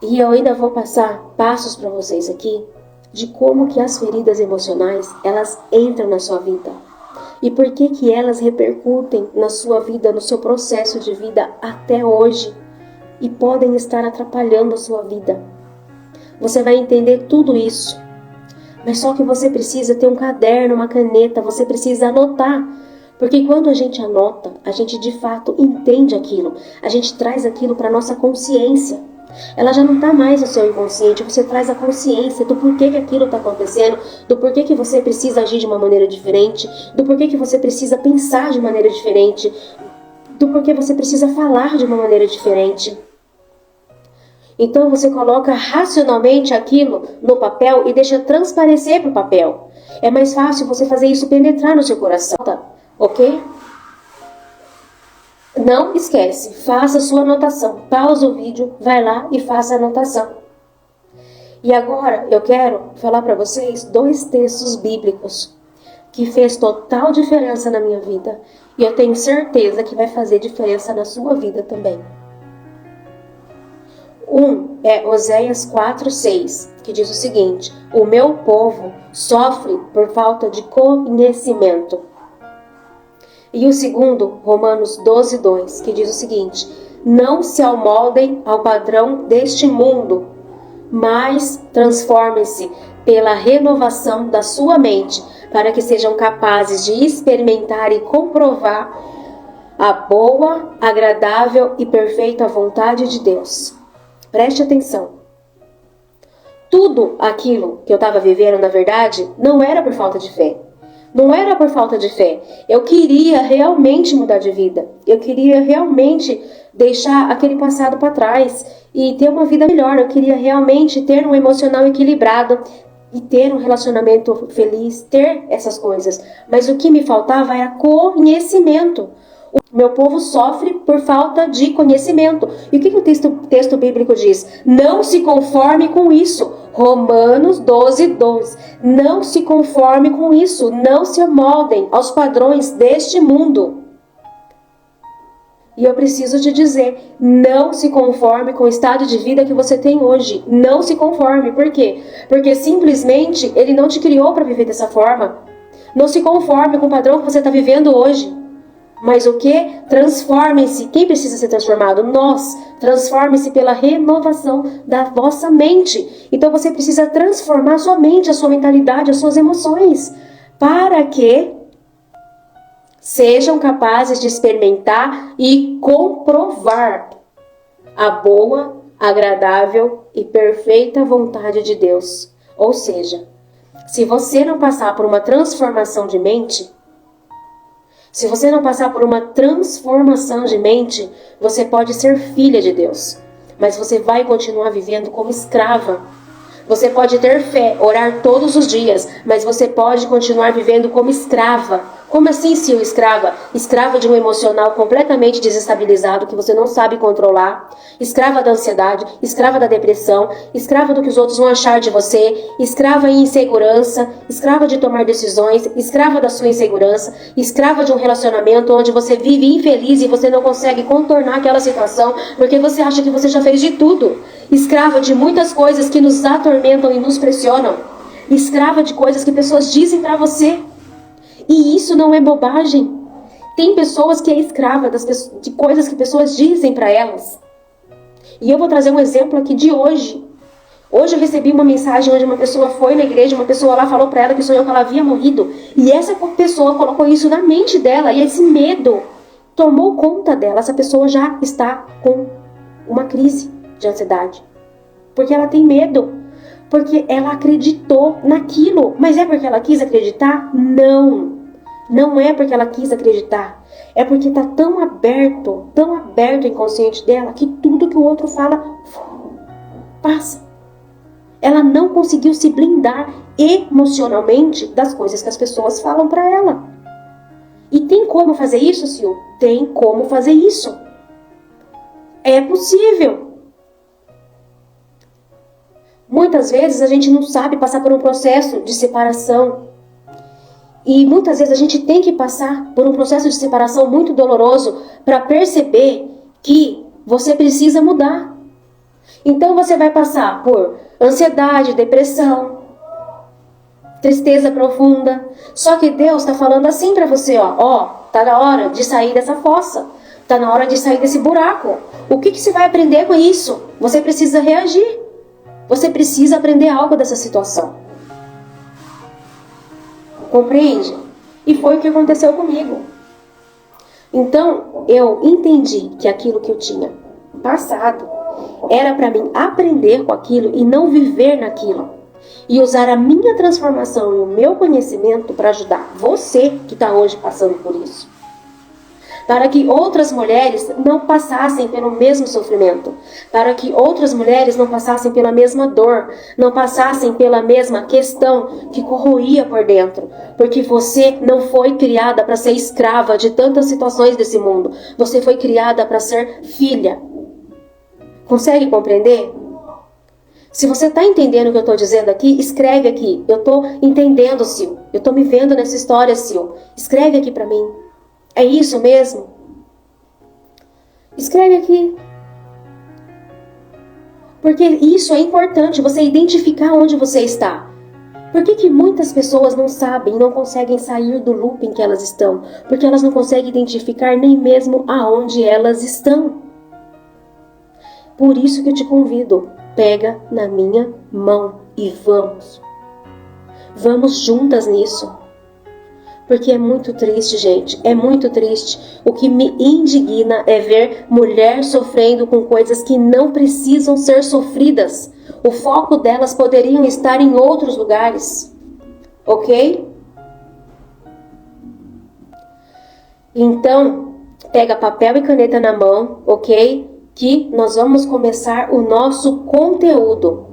E eu ainda vou passar passos para vocês aqui de como que as feridas emocionais, elas entram na sua vida. E por que elas repercutem na sua vida, no seu processo de vida até hoje. E podem estar atrapalhando a sua vida. Você vai entender tudo isso. Mas só que você precisa ter um caderno, uma caneta, você precisa anotar. Porque quando a gente anota, a gente de fato entende aquilo. A gente traz aquilo para nossa consciência. Ela já não está mais no seu inconsciente, você traz a consciência do porquê que aquilo está acontecendo, do porquê que você precisa agir de uma maneira diferente, do porquê que você precisa pensar de maneira diferente, do porquê você precisa falar de uma maneira diferente. Então você coloca racionalmente aquilo no papel e deixa transparecer para o papel. É mais fácil você fazer isso penetrar no seu coração, tá? Ok? Não esquece, faça a sua anotação. Pausa o vídeo, vai lá e faça a anotação. E agora eu quero falar para vocês 2 textos bíblicos que fez total diferença na minha vida. E eu tenho certeza que vai fazer diferença na sua vida também. Um é Oséias 4:6, que diz o seguinte: o meu povo sofre por falta de conhecimento. E o segundo, Romanos 12:2, que diz o seguinte: não se amoldem ao padrão deste mundo, mas transformem-se pela renovação da sua mente, para que sejam capazes de experimentar e comprovar a boa, agradável e perfeita vontade de Deus. Preste atenção. Tudo aquilo que eu estava vivendo, na verdade, não era por falta de fé. Não era por falta de fé. Eu queria realmente mudar de vida. Eu queria realmente deixar aquele passado para trás e ter uma vida melhor. Eu queria realmente ter um emocional equilibrado e ter um relacionamento feliz, ter essas coisas. Mas o que me faltava era conhecimento. O meu povo sofre por falta de conhecimento. E o que o texto bíblico diz? Não se conforme com isso. Romanos 12:2. Não se conforme com isso. Não se amoldem aos padrões deste mundo. E eu preciso te dizer, não se conforme com o estado de vida que você tem hoje. Não se conforme. Por quê? Porque simplesmente Ele não te criou para viver dessa forma. Não se conforme com o padrão que você está vivendo hoje. Mas o que? Transformem-se. Quem precisa ser transformado? Nós. Transformem-se pela renovação da vossa mente. Então você precisa transformar a sua mente, a sua mentalidade, as suas emoções, para que sejam capazes de experimentar e comprovar a boa, agradável e perfeita vontade de Deus. Ou seja, se você não passar por uma transformação de mente, se você não passar por uma transformação de mente, você pode ser filha de Deus, mas você vai continuar vivendo como escrava. Você pode ter fé, orar todos os dias, mas você pode continuar vivendo como escrava. Como assim, Sil, escrava? Escrava de um emocional completamente desestabilizado que você não sabe controlar, escrava da ansiedade, escrava da depressão, escrava do que os outros vão achar de você, escrava em insegurança, escrava de tomar decisões, escrava da sua insegurança, escrava de um relacionamento onde você vive infeliz e você não consegue contornar aquela situação porque você acha que você já fez de tudo. Escrava de muitas coisas que nos atormentam e nos pressionam. Escrava de coisas que pessoas dizem pra você. E isso não é bobagem. Tem pessoas que é escrava de coisas que pessoas dizem pra elas. E eu vou trazer um exemplo aqui de hoje. Hoje eu recebi uma mensagem onde uma pessoa foi na igreja, uma pessoa lá falou pra ela que sonhou que ela havia morrido. E essa pessoa colocou isso na mente dela. E esse medo tomou conta dela. Essa pessoa já está com uma crise de ansiedade. Porque ela tem medo. Porque ela acreditou naquilo. Mas é porque ela quis acreditar? Não. Não é porque ela quis acreditar. É porque está tão aberto o inconsciente dela, que tudo que o outro fala passa. Ela não conseguiu se blindar emocionalmente das coisas que as pessoas falam para ela. E tem como fazer isso, Sil? Tem como fazer isso. É possível. Muitas vezes a gente não sabe passar por um processo de separação. E muitas vezes a gente tem que passar por um processo de separação muito doloroso para perceber que você precisa mudar. Então você vai passar por ansiedade, depressão, tristeza profunda. Só que Deus está falando assim para você, tá na hora de sair dessa fossa. Tá na hora de sair desse buraco. O que você vai aprender com isso? Você precisa reagir. Você precisa aprender algo dessa situação. Compreende? E foi o que aconteceu comigo. Então, eu entendi que aquilo que eu tinha passado era para mim aprender com aquilo e não viver naquilo. E usar a minha transformação e o meu conhecimento para ajudar você que está hoje passando por isso. Para que outras mulheres não passassem pelo mesmo sofrimento. Para que outras mulheres não passassem pela mesma dor. Não passassem pela mesma questão que corroía por dentro. Porque você não foi criada para ser escrava de tantas situações desse mundo. Você foi criada para ser filha. Consegue compreender? Se você está entendendo o que eu estou dizendo aqui, escreve aqui. Eu estou entendendo, Sil. Eu estou me vendo nessa história, Sil. Escreve aqui para mim. É isso mesmo? Escreve aqui. Porque isso é importante, você identificar onde você está. Por que muitas pessoas não sabem, não conseguem sair do loop em que elas estão? Porque elas não conseguem identificar nem mesmo aonde elas estão. Por isso que eu te convido, pega na minha mão e vamos. Vamos juntas nisso. Porque é muito triste, gente, é muito triste. O que me indigna é ver mulher sofrendo com coisas que não precisam ser sofridas. O foco delas poderiam estar em outros lugares, ok? Então, pega papel e caneta na mão, ok? Que nós vamos começar o nosso conteúdo.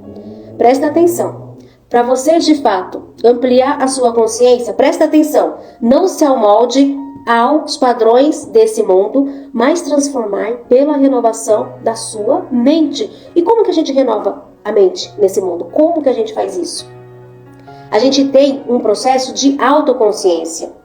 Presta atenção. Para você, de fato, ampliar a sua consciência, presta atenção, não se amolde aos padrões desse mundo, mas transformar pela renovação da sua mente. E como que a gente renova a mente nesse mundo? Como que a gente faz isso? A gente tem um processo de autoconsciência.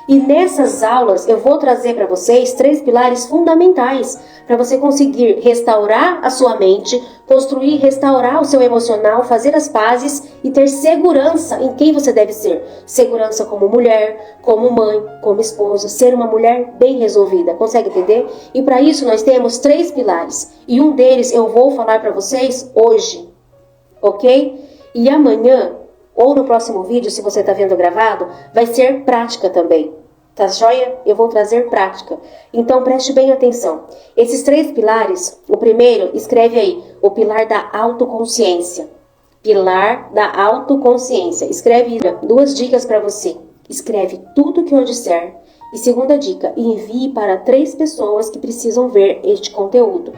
E nessas aulas eu vou trazer para vocês 3 pilares fundamentais para você conseguir restaurar a sua mente, construir, restaurar o seu emocional, fazer as pazes e ter segurança em quem você deve ser. Segurança como mulher, como mãe, como esposa, ser uma mulher bem resolvida. Consegue entender? E para isso nós temos 3 pilares. E um deles eu vou falar para vocês hoje, ok? E amanhã, ou no próximo vídeo, se você está vendo gravado, vai ser prática também. Tá joia? Eu vou trazer prática. Então preste bem atenção. Esses 3 pilares, o primeiro, escreve aí, o pilar da autoconsciência. Pilar da autoconsciência. Escreve 2 dicas para você. Escreve tudo que eu disser. E segunda dica, envie para 3 pessoas que precisam ver este conteúdo.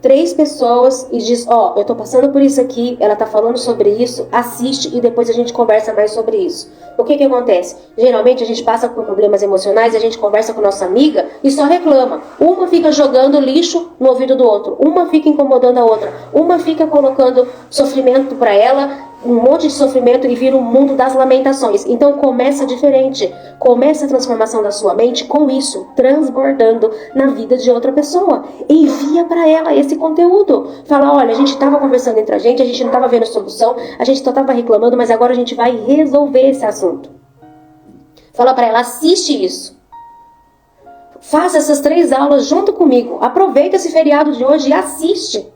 3 pessoas e diz, eu tô passando por isso aqui, ela tá falando sobre isso, assiste e depois a gente conversa mais sobre isso. O que acontece? Geralmente a gente passa por problemas emocionais, a gente conversa com nossa amiga e só reclama. Uma fica jogando lixo no ouvido do outro, uma fica incomodando a outra, uma fica colocando sofrimento para ela, um monte de sofrimento e vira um mundo das lamentações. Então começa diferente. Começa a transformação da sua mente com isso, transbordando na vida de outra pessoa. Envia para ela esse conteúdo. Fala, olha, a gente estava conversando entre a gente não estava vendo solução, a gente só estava reclamando, mas agora a gente vai resolver esse assunto. Fala para ela, assiste isso. Faça essas 3 aulas junto comigo. Aproveita esse feriado de hoje e assiste.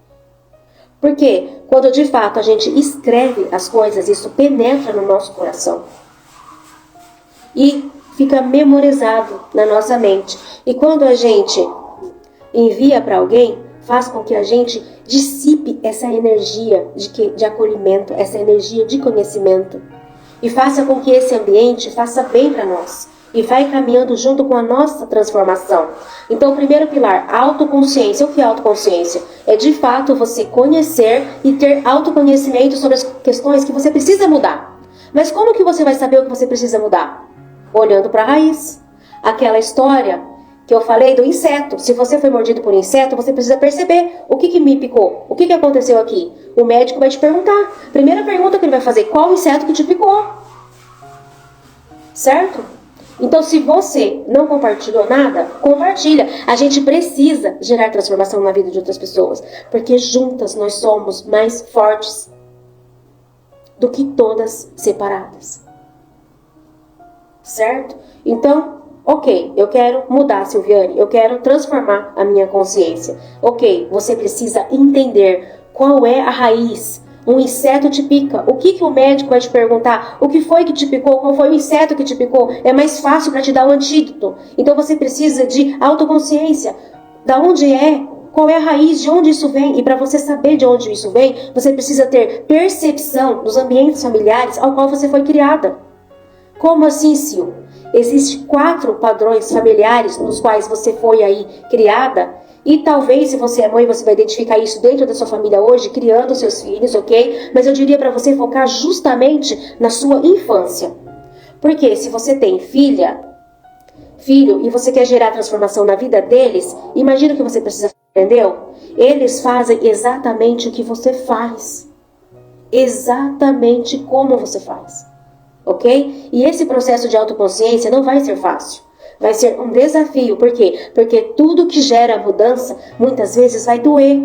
Porque quando de fato a gente escreve as coisas, isso penetra no nosso coração. E fica memorizado na nossa mente. E quando a gente envia para alguém, faz com que a gente dissipe essa energia de acolhimento, essa energia de conhecimento. E faça com que esse ambiente faça bem para nós. E vai caminhando junto com a nossa transformação. Então, o primeiro pilar, autoconsciência. O que é autoconsciência? É de fato você conhecer e ter autoconhecimento sobre as questões que você precisa mudar. Mas como que você vai saber o que você precisa mudar? Olhando para a raiz. Aquela história que eu falei do inseto. Se você foi mordido por inseto, você precisa perceber o que me picou. O que aconteceu aqui? O médico vai te perguntar. Primeira pergunta que ele vai fazer, qual inseto que te picou? Certo? Então, se você não compartilhou nada, compartilha. A gente precisa gerar transformação na vida de outras pessoas. Porque juntas nós somos mais fortes do que todas separadas. Certo? Então, ok, eu quero mudar, Silviane. Eu quero transformar a minha consciência. Ok, você precisa entender qual é a raiz. Um inseto te pica. O que o médico vai te perguntar? O que foi que te picou? Qual foi o inseto que te picou? É mais fácil para te dar o antídoto. Então você precisa de autoconsciência. Da onde é? Qual é a raiz? De onde isso vem? E para você saber de onde isso vem, você precisa ter percepção dos ambientes familiares ao qual você foi criada. Como assim, Sil? Existem 4 padrões familiares nos quais você foi aí criada. E talvez, se você é mãe, você vai identificar isso dentro da sua família hoje, criando seus filhos, ok? Mas eu diria para você focar justamente na sua infância. Porque se você tem filho, e você quer gerar transformação na vida deles, imagina o que você precisa fazer, entendeu? Eles fazem exatamente o que você faz. Exatamente como você faz. Ok? E esse processo de autoconsciência não vai ser fácil. Vai ser um desafio. Por quê? Porque tudo que gera mudança, muitas vezes vai doer.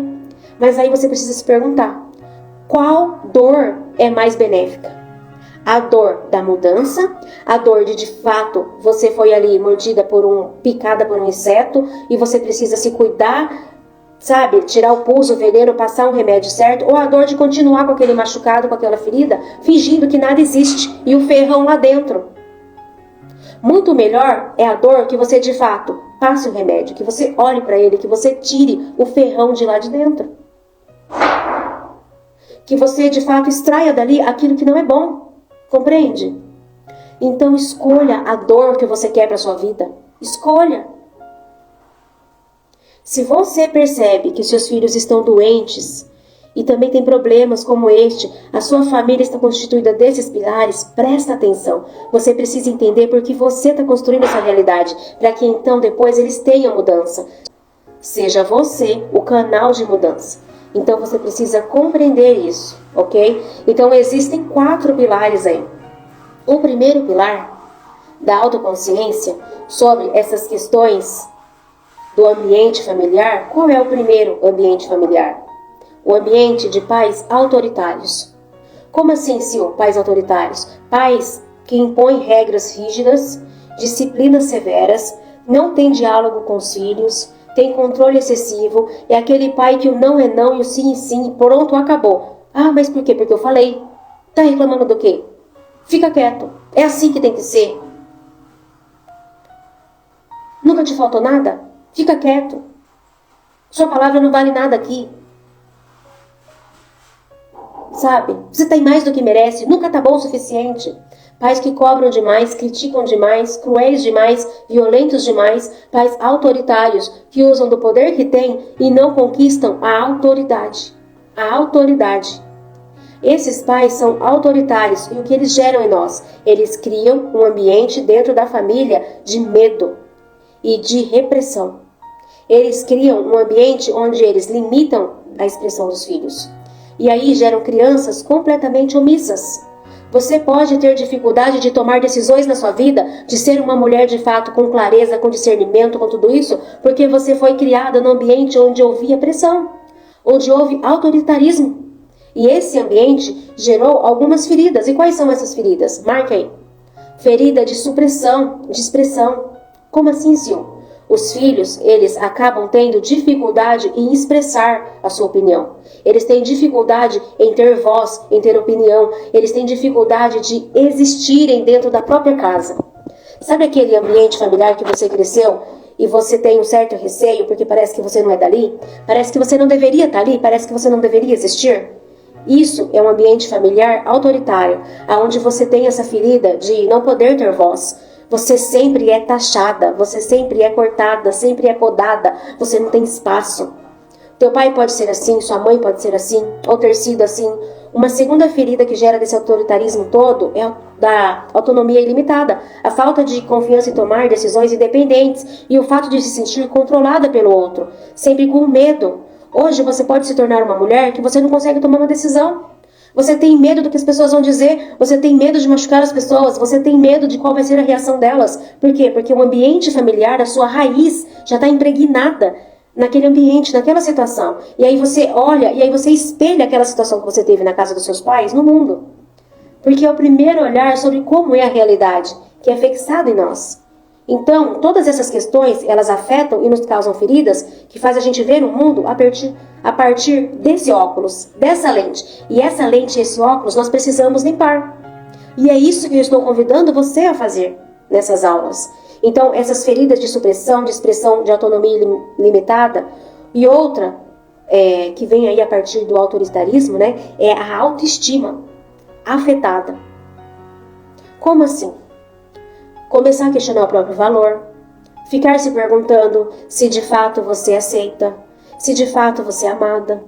Mas aí você precisa se perguntar, qual dor é mais benéfica? A dor da mudança, a dor de fato, você foi ali mordida picada por um inseto e você precisa se cuidar, sabe, tirar o pus, o veneno, passar um remédio certo, ou a dor de continuar com aquele machucado, com aquela ferida, fingindo que nada existe e o ferrão lá dentro. Muito melhor é a dor que você de fato passe o remédio, que você olhe para ele, que você tire o ferrão de lá de dentro. Que você de fato extraia dali aquilo que não é bom. Compreende? Então escolha a dor que você quer para sua vida. Escolha. Se você percebe que seus filhos estão doentes e também tem problemas como este, a sua família está constituída desses pilares, presta atenção. Você precisa entender porque você está construindo essa realidade, para que então depois eles tenham mudança. Seja você o canal de mudança. Então você precisa compreender isso, ok? Então existem 4 pilares aí. O primeiro pilar da autoconsciência sobre essas questões do ambiente familiar. Qual é o primeiro ambiente familiar? O ambiente de pais autoritários. Como assim, Sil, pais autoritários? Pais que impõem regras rígidas, disciplinas severas, não tem diálogo com os filhos, tem controle excessivo, é aquele pai que o não é não e o sim é sim, pronto, acabou. Ah, mas por quê? Porque eu falei. Tá reclamando do quê? Fica quieto. É assim que tem que ser. Nunca te faltou nada? Fica quieto. Sua palavra não vale nada aqui. Sabe? Você tem mais do que merece. Nunca tá bom o suficiente. Pais que cobram demais, criticam demais, cruéis demais, violentos demais. Pais autoritários que usam do poder que têm e não conquistam a autoridade. A autoridade. Esses pais são autoritários e o que eles geram em nós? Eles criam um ambiente dentro da família de medo e de repressão. Eles criam um ambiente onde eles limitam a expressão dos filhos. E aí geram crianças completamente omissas. Você pode ter dificuldade de tomar decisões na sua vida, de ser uma mulher de fato com clareza, com discernimento, com tudo isso, porque você foi criada num ambiente onde havia pressão, onde houve autoritarismo. E esse ambiente gerou algumas feridas. E quais são essas feridas? Marca aí. Ferida de supressão, de expressão. Como assim, Sil? Os filhos, eles acabam tendo dificuldade em expressar a sua opinião. Eles têm dificuldade em ter voz, em ter opinião. Eles têm dificuldade de existirem dentro da própria casa. Sabe aquele ambiente familiar que você cresceu e você tem um certo receio porque parece que você não é dali? Parece que você não deveria estar ali? Parece que você não deveria existir? Isso é um ambiente familiar autoritário, onde você tem essa ferida de não poder ter voz. Você sempre é taxada, você sempre é cortada, sempre é podada, você não tem espaço. Teu pai pode ser assim, sua mãe pode ser assim, ou ter sido assim. Uma segunda ferida que gera desse autoritarismo todo é da autonomia ilimitada, a falta de confiança em tomar decisões independentes e o fato de se sentir controlada pelo outro, sempre com medo. Hoje você pode se tornar uma mulher que você não consegue tomar uma decisão. Você tem medo do que as pessoas vão dizer, você tem medo de machucar as pessoas, você tem medo de qual vai ser a reação delas. Por quê? Porque o ambiente familiar, a sua raiz, já está impregnada naquele ambiente, naquela situação. E aí você olha, e aí você espelha aquela situação que você teve na casa dos seus pais no mundo. Porque é o primeiro olhar sobre como é a realidade, que é fixado em nós. Então, todas essas questões, elas afetam e nos causam feridas que faz a gente ver o mundo a partir desse óculos, dessa lente. E essa lente, esse óculos, nós precisamos limpar. E é isso que eu estou convidando você a fazer nessas aulas. Então, essas feridas de supressão, de expressão de autonomia limitada, e outra, que vem aí a partir do autoritarismo, né, é a autoestima afetada. Como assim? Começar a questionar o próprio valor, ficar se perguntando se de fato você aceita, se de fato você é amada,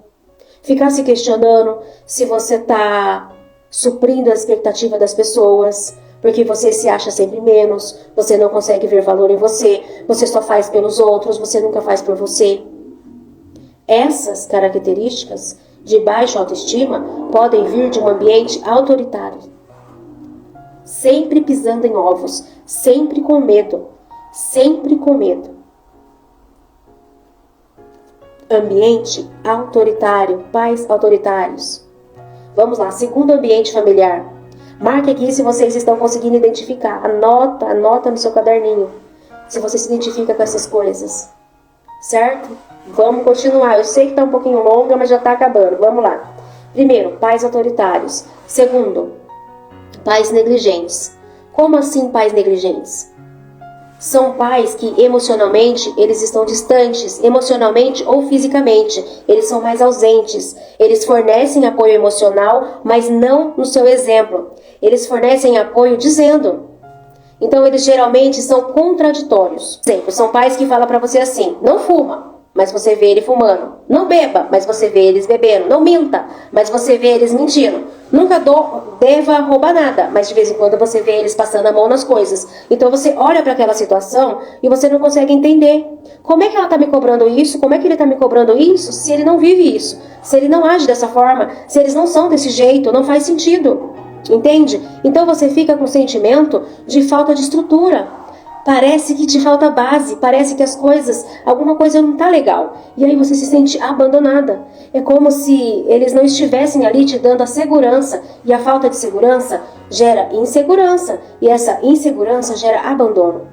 ficar se questionando se você está suprindo a expectativa das pessoas, porque você se acha sempre menos, você não consegue ver valor em você, você só faz pelos outros, você nunca faz por você. Essas características de baixa autoestima podem vir de um ambiente autoritário, sempre pisando em ovos, sempre com medo, sempre com medo. Ambiente autoritário, pais autoritários. Vamos lá, segundo ambiente familiar. Marque aqui se vocês estão conseguindo identificar. Anota no seu caderninho, se você se identifica com essas coisas. Certo? Vamos continuar. Eu sei que está um pouquinho longa, mas já está acabando. Vamos lá. Primeiro, pais autoritários. Segundo, pais negligentes. Como assim pais negligentes? São pais que emocionalmente eles estão distantes, emocionalmente ou fisicamente. Eles são mais ausentes. Eles fornecem apoio emocional, mas não no seu exemplo. Eles fornecem apoio dizendo. Então eles geralmente são contraditórios. Por exemplo, são pais que falam para você assim: não fuma, mas você vê ele fumando. Não beba, mas você vê eles bebendo. Não minta, mas você vê eles mentindo. Nunca deva roubar nada, mas de vez em quando você vê eles passando a mão nas coisas. Então você olha para aquela situação e você não consegue entender. Como é que ela está me cobrando isso? Como é que ele está me cobrando isso? Se ele não vive isso, se ele não age dessa forma, se eles não são desse jeito, não faz sentido. Entende? Então você fica com o sentimento de falta de estrutura. Parece que te falta base, parece que alguma coisa não tá legal. E aí você se sente abandonada. É como se eles não estivessem ali te dando a segurança. E a falta de segurança gera insegurança. E essa insegurança gera abandono.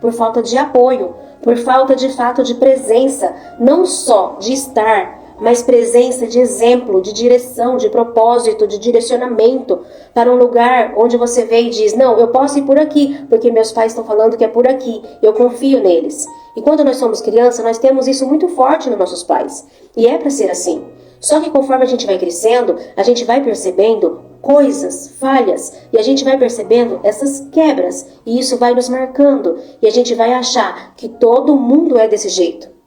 Por falta de apoio, por falta de fato de presença, não só de estar, mas presença de exemplo, de direção, de propósito, de direcionamento para um lugar onde você vê e diz: não, eu posso ir por aqui, porque meus pais estão falando que é por aqui, eu confio neles. E quando nós somos criança, nós temos isso muito forte nos nossos pais. E é para ser assim. Só que conforme a gente vai crescendo, a gente vai percebendo coisas, falhas, e a gente vai percebendo essas quebras, e isso vai nos marcando, e a gente vai achar que todo mundo é desse jeito.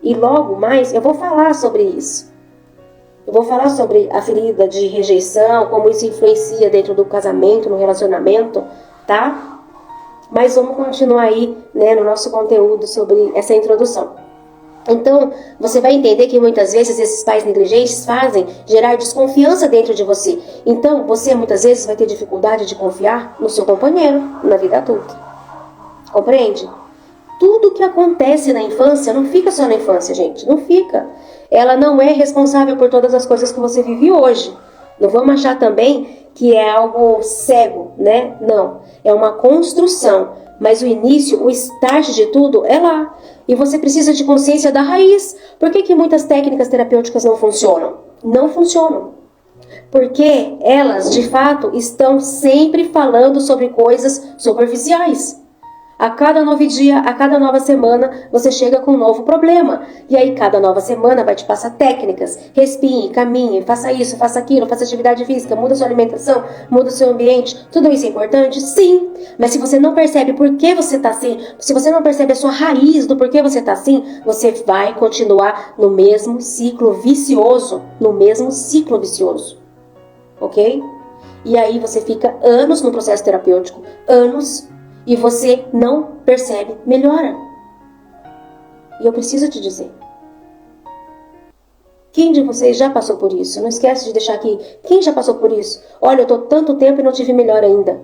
E logo mais eu vou falar sobre isso. Eu vou falar sobre a ferida de rejeição, como isso influencia dentro do casamento, no relacionamento, tá? Mas vamos continuar aí, né, no nosso conteúdo sobre essa introdução. Então, você vai entender que muitas vezes esses pais negligentes fazem gerar desconfiança dentro de você. Então, você muitas vezes vai ter dificuldade de confiar no seu companheiro na vida adulta. Compreende? Tudo que acontece na infância não fica só na infância, gente. Não fica. Ela não é responsável por todas as coisas que você vive hoje. Não vamos achar também que é algo cego, né? Não. É uma construção. Mas o início, o start de tudo é lá. E você precisa de consciência da raiz. Por que muitas técnicas terapêuticas não funcionam? Não funcionam. Porque elas, de fato, estão sempre falando sobre coisas superficiais. A cada novo dia, a cada nova semana, você chega com um novo problema. E aí, cada nova semana vai te passar técnicas. Respire, caminhe, faça isso, faça aquilo, faça atividade física, muda sua alimentação, muda o seu ambiente. Tudo isso é importante? Sim. Mas se você não percebe por que você está assim, se você não percebe a sua raiz do porquê você está assim, você vai continuar no mesmo ciclo vicioso. No mesmo ciclo vicioso. Ok? E aí você fica anos no processo terapêutico, anos, e você não percebe melhora. E eu preciso te dizer. Quem de vocês já passou por isso? Não esquece de deixar aqui. Quem já passou por isso? Olha, eu estou tanto tempo e não tive melhor ainda.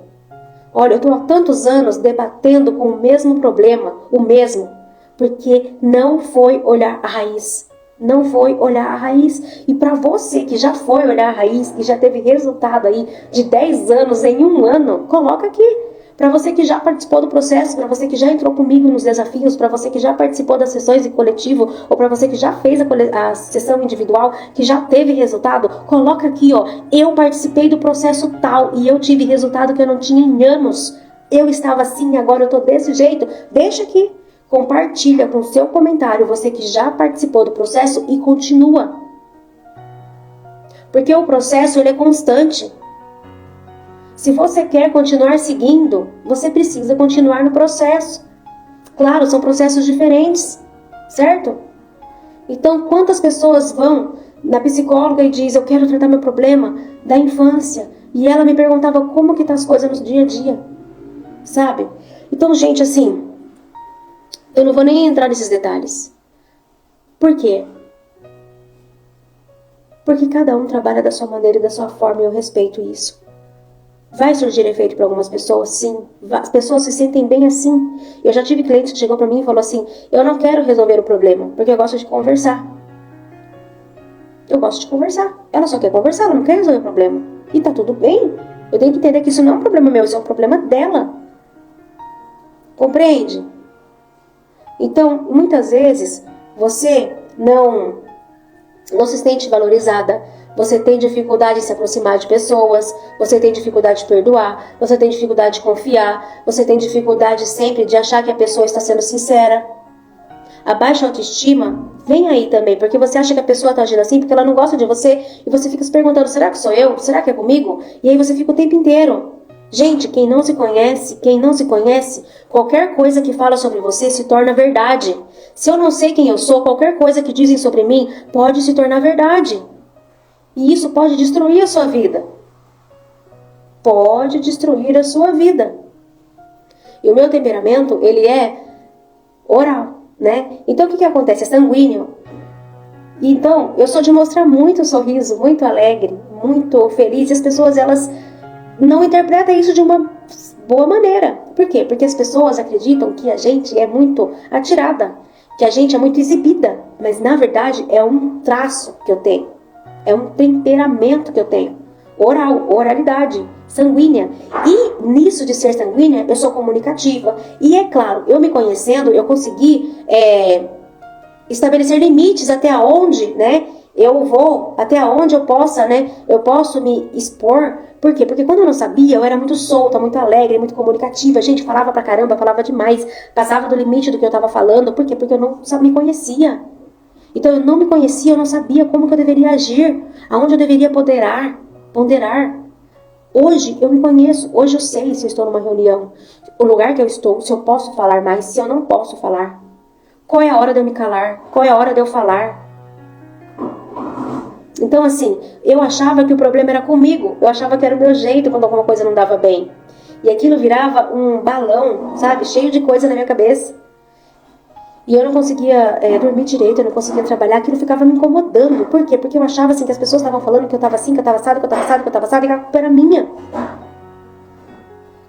Olha, eu estou há tantos anos debatendo com o mesmo problema, o mesmo. Porque não foi olhar a raiz. Não foi olhar a raiz. E para você que já foi olhar a raiz e já teve resultado aí de 10 anos em um ano, coloca aqui. Para você que já participou do processo, para você que já entrou comigo nos desafios, para você que já participou das sessões em coletivo, ou para você que já fez a sessão individual, que já teve resultado, coloca aqui, ó, eu participei do processo tal e eu tive resultado que eu não tinha em anos. Eu estava assim, agora eu tô desse jeito. Deixa aqui, compartilha com seu comentário, você que já participou do processo e continua. Porque o processo, ele é constante. Se você quer continuar seguindo, você precisa continuar no processo. Claro, são processos diferentes, certo? Então, quantas pessoas vão na psicóloga e diz, eu quero tratar meu problema da infância, e ela me perguntava como que tá as coisas no dia a dia, sabe? Então, gente, assim, eu não vou nem entrar nesses detalhes. Por quê? Porque cada um trabalha da sua maneira e da sua forma, e eu respeito isso. Vai surgir efeito para algumas pessoas, sim. As pessoas se sentem bem assim. Eu já tive cliente que chegou para mim e falou assim, eu não quero resolver o problema, porque eu gosto de conversar. Eu gosto de conversar. Ela só quer conversar, ela não quer resolver o problema. E tá tudo bem. Eu tenho que entender que isso não é um problema meu, isso é um problema dela. Compreende? Então, muitas vezes, você não se sente valorizada, você tem dificuldade em se aproximar de pessoas, você tem dificuldade de perdoar, você tem dificuldade de confiar, você tem dificuldade sempre de achar que a pessoa está sendo sincera. A baixa autoestima vem aí também, porque você acha que a pessoa está agindo assim porque ela não gosta de você, e você fica se perguntando, será que sou eu? Será que é comigo? E aí você fica o tempo inteiro. Gente, quem não se conhece, qualquer coisa que fala sobre você se torna verdade. Se eu não sei quem eu sou, qualquer coisa que dizem sobre mim pode se tornar verdade. E isso pode destruir a sua vida. Pode destruir a sua vida. E o meu temperamento, ele é oral, né? Então, o que acontece? É sanguíneo. Então, eu sou de mostrar muito sorriso, muito alegre, muito feliz. E as pessoas, elas não interpretam isso de uma boa maneira. Por quê? Porque as pessoas acreditam que a gente é muito atirada, que a gente é muito exibida. Mas, na verdade, é um traço que eu tenho. É um temperamento que eu tenho. Oral, oralidade, sanguínea. E nisso de ser sanguínea, eu sou comunicativa. E é claro, eu me conhecendo, eu consegui estabelecer limites até onde, né, eu vou, até onde eu possa, né, eu posso me expor. Por quê? Porque quando eu não sabia, eu era muito solta, muito alegre, muito comunicativa. Gente, falava pra caramba, falava demais, passava do limite do que eu tava falando. Por quê? Porque eu não me conhecia. Então eu não me conhecia, eu não sabia como que eu deveria agir, aonde eu deveria ponderar. Hoje eu me conheço, hoje eu sei se eu estou numa reunião, o lugar que eu estou, se eu posso falar mais, se eu não posso falar. Qual é a hora de eu me calar? Qual é a hora de eu falar? Então assim, eu achava que o problema era comigo, eu achava que era o meu jeito quando alguma coisa não dava bem. E aquilo virava um balão, sabe, cheio de coisa na minha cabeça. E eu não conseguia dormir direito, eu não conseguia trabalhar, aquilo ficava me incomodando. Por quê? Porque eu achava assim que as pessoas estavam falando que eu estava assim, que eu estava assado, que eu estava assado, que eu estava assado, e a culpa era minha.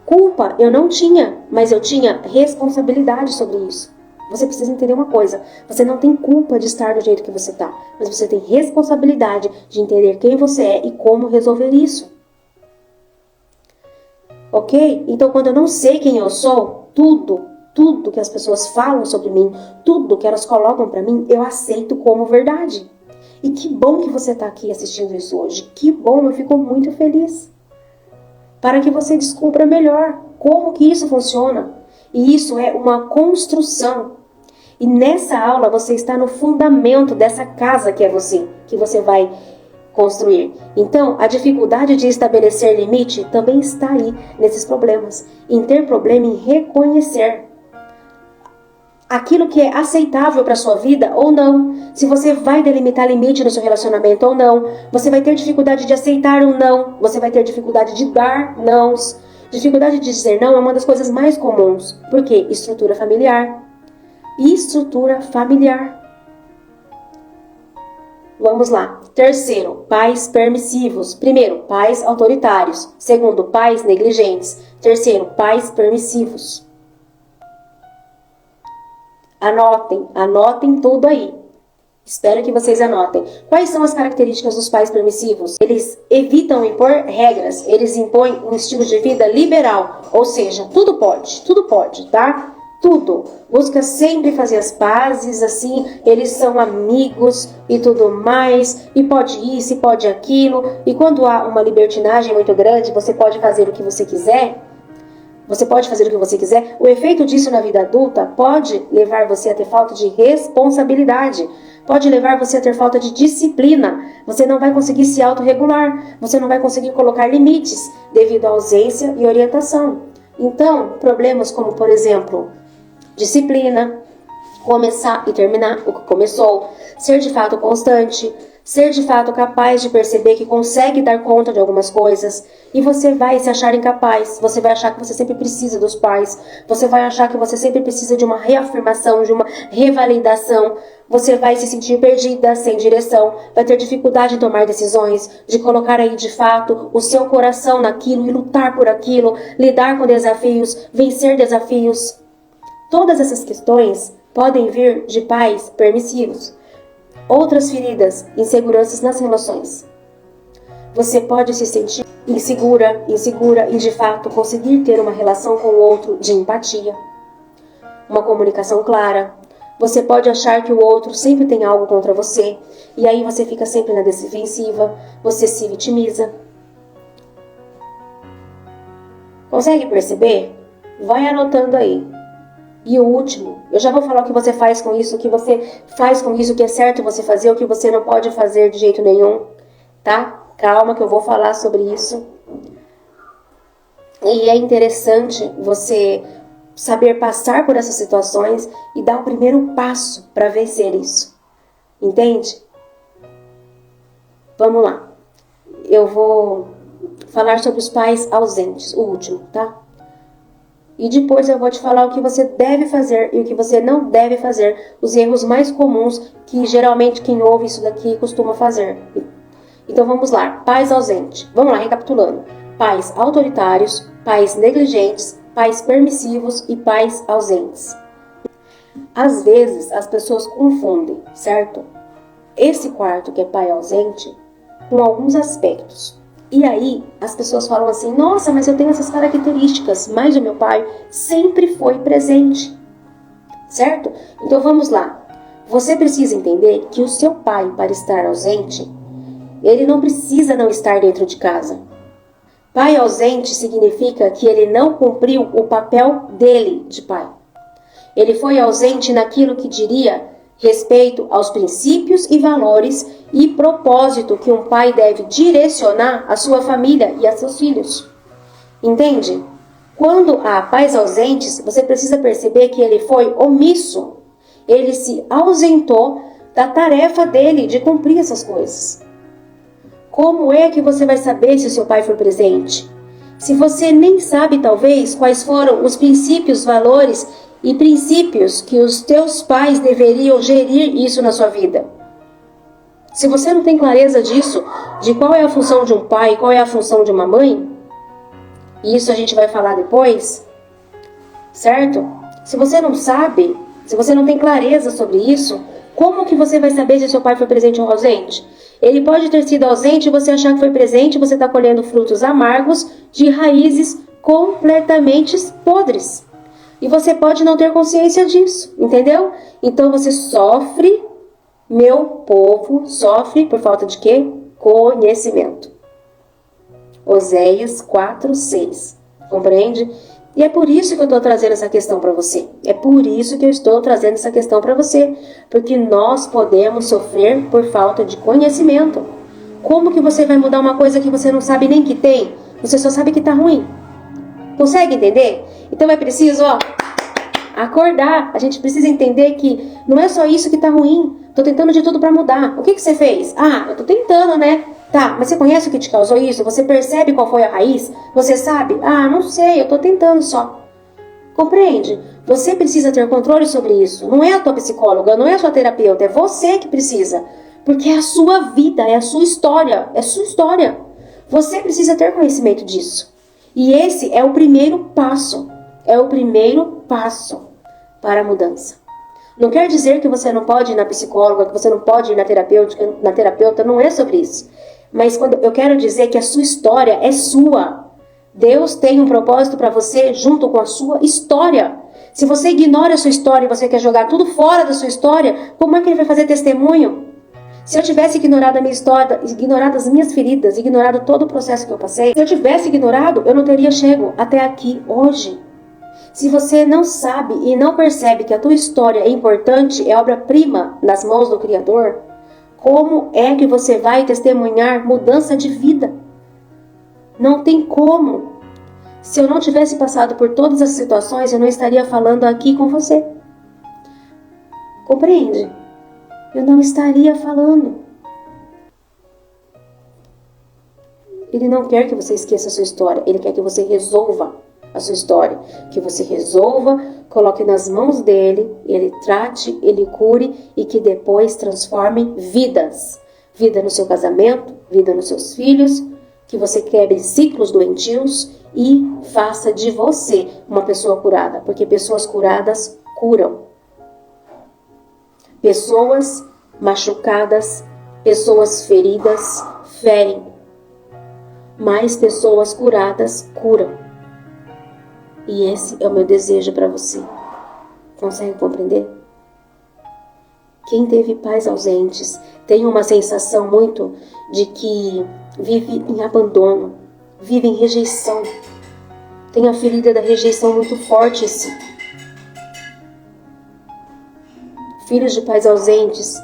Culpa eu não tinha, mas eu tinha responsabilidade sobre isso. Você precisa entender uma coisa, você não tem culpa de estar do jeito que você está, mas você tem responsabilidade de entender quem você é e como resolver isso. Ok? Então quando eu não sei quem eu sou, tudo que as pessoas falam sobre mim, tudo que elas colocam para mim, eu aceito como verdade. E que bom que você está aqui assistindo isso hoje. Que bom, eu fico muito feliz. Para que você descubra melhor como que isso funciona. E isso é uma construção. E nessa aula você está no fundamento dessa casa que é você, que você vai construir. Então, a dificuldade de estabelecer limite também está aí nesses problemas. Em ter problema em reconhecer aquilo que é aceitável para a sua vida ou não. Se você vai delimitar limite no seu relacionamento ou não. Você vai ter dificuldade de aceitar um não. Você vai ter dificuldade de dar nãos. Dificuldade de dizer não é uma das coisas mais comuns. Por quê? Estrutura familiar. Estrutura familiar. Vamos lá. Terceiro, pais permissivos. Primeiro, pais autoritários. Segundo, pais negligentes. Terceiro, pais permissivos. Anotem tudo aí. Espero que vocês anotem. Quais são as características dos pais permissivos? Eles evitam impor regras, eles impõem um estilo de vida liberal, ou seja, tudo pode, tá? Tudo. Busca sempre fazer as pazes, assim, eles são amigos e tudo mais, e pode isso, e pode aquilo, e quando há uma libertinagem muito grande, você pode fazer o que você quiser. O efeito disso na vida adulta pode levar você a ter falta de responsabilidade, pode levar você a ter falta de disciplina. Você não vai conseguir se autorregular, você não vai conseguir colocar limites devido à ausência e orientação. Então, problemas como, por exemplo, disciplina, começar e terminar o que começou, ser de fato constante, ser de fato capaz de perceber que consegue dar conta de algumas coisas, e você vai se achar incapaz, você vai achar que você sempre precisa dos pais, você vai achar que você sempre precisa de uma reafirmação, de uma revalidação, você vai se sentir perdida, sem direção, vai ter dificuldade em tomar decisões, de colocar aí de fato o seu coração naquilo e lutar por aquilo, lidar com desafios, vencer desafios. Todas essas questões podem vir de pais permissivos. Outras feridas, inseguranças nas relações. Você pode se sentir insegura e de fato conseguir ter uma relação com o outro de empatia, uma comunicação clara. Você pode achar que o outro sempre tem algo contra você e aí você fica sempre na defensiva, você se vitimiza. Consegue perceber? Vai anotando aí. E o último, eu já vou falar o que você faz com isso, o que você faz com isso, o que é certo você fazer, o que você não pode fazer de jeito nenhum, tá? Calma que eu vou falar sobre isso. E é interessante você saber passar por essas situações e dar o primeiro passo para vencer isso. Entende? Vamos lá. Eu vou falar sobre os pais ausentes, o último, tá? E depois eu vou te falar o que você deve fazer e o que você não deve fazer, os erros mais comuns que geralmente quem ouve isso daqui costuma fazer. Então vamos lá, pais ausentes. Vamos lá, recapitulando. Pais autoritários, pais negligentes, pais permissivos e pais ausentes. Às vezes as pessoas confundem, certo? Esse quarto que é pai ausente com alguns aspectos. E aí, as pessoas falam assim, nossa, mas eu tenho essas características, mas o meu pai sempre foi presente, certo? Então vamos lá. Você precisa entender que o seu pai, para estar ausente, ele não precisa não estar dentro de casa. Pai ausente significa que ele não cumpriu o papel dele de pai. Ele foi ausente naquilo que diria respeito aos princípios e valores e propósito que um pai deve direcionar à sua família e a seus filhos. Entende? Quando há pais ausentes, você precisa perceber que ele foi omisso. Ele se ausentou da tarefa dele de cumprir essas coisas. Como é que você vai saber se o seu pai foi presente? Se você nem sabe, talvez, quais foram os princípios, valores e princípios que os teus pais deveriam gerir isso na sua vida. Se você não tem clareza disso, de qual é a função de um pai, qual é a função de uma mãe, e isso a gente vai falar depois, certo? Se você não sabe, se você não tem clareza sobre isso, como que você vai saber se seu pai foi presente ou ausente? Ele pode ter sido ausente e você achar que foi presente, você está colhendo frutos amargos de raízes completamente podres. E você pode não ter consciência disso, entendeu? Então você sofre, meu povo, sofre por falta de quê? Conhecimento. Oséias 4:6. Compreende? E é por isso que eu estou trazendo essa questão para você. É por isso que eu estou trazendo essa questão para você. Porque nós podemos sofrer por falta de conhecimento. Como que você vai mudar uma coisa que você não sabe nem que tem? Você só sabe que está ruim. Consegue entender? Então é preciso, acordar. A gente precisa entender que não é só isso que está ruim. Estou tentando de tudo para mudar. O que você fez? Eu estou tentando, né? Tá, mas você conhece o que te causou isso? Você percebe qual foi a raiz? Você sabe? Não sei, eu tô tentando só. Compreende? Você precisa ter controle sobre isso. Não é a tua psicóloga, não é a sua terapeuta, é você que precisa. Porque é a sua vida, é a sua história, é a sua história. Você precisa ter conhecimento disso. E esse é o primeiro passo. É o primeiro passo para a mudança. Não quer dizer que você não pode ir na psicóloga, que você não pode ir na terapeuta, não é sobre isso. Mas quando eu quero dizer que a sua história é sua. Deus tem um propósito para você junto com a sua história. Se você ignora a sua história e você quer jogar tudo fora da sua história, como é que ele vai fazer testemunho? Se eu tivesse ignorado a minha história, ignorado as minhas feridas, ignorado todo o processo que eu passei, se eu tivesse ignorado, eu não teria chego até aqui hoje. Se você não sabe e não percebe que a tua história é importante, é obra-prima nas mãos do Criador, como é que você vai testemunhar mudança de vida? Não tem como. Se eu não tivesse passado por todas as situações, eu não estaria falando aqui com você. Compreende? Eu não estaria falando. Ele não quer que você esqueça a sua história. Ele quer que você resolva a sua história. Que você resolva, coloque nas mãos dele, ele trate, ele cure e que depois transforme vidas. Vida no seu casamento, vida nos seus filhos, que você quebre ciclos doentios e faça de você uma pessoa curada. Porque pessoas curadas curam. Pessoas machucadas, pessoas feridas, ferem. Mas pessoas curadas curam. E esse é o meu desejo para você. Consegue compreender? Quem teve pais ausentes tem uma sensação muito de que vive em abandono, vive em rejeição. Tem a ferida da rejeição muito forte, sim. Filhos de pais ausentes,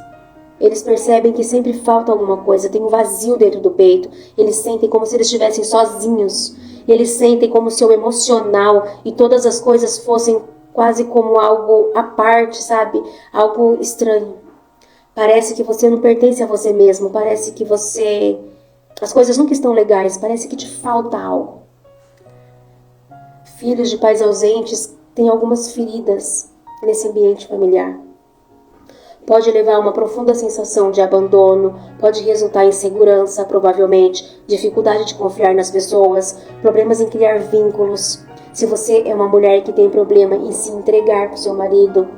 eles percebem que sempre falta alguma coisa, tem um vazio dentro do peito. Eles sentem como se eles estivessem sozinhos. Eles sentem como se o emocional e todas as coisas fossem quase como algo à parte, sabe? Algo estranho. Parece que você não pertence a você mesmo. Parece que as coisas nunca estão legais. Parece que te falta algo. Filhos de pais ausentes têm algumas feridas nesse ambiente familiar. Pode levar a uma profunda sensação de abandono, pode resultar em insegurança, provavelmente, dificuldade de confiar nas pessoas, problemas em criar vínculos. Se você é uma mulher que tem problema em se entregar para o seu marido,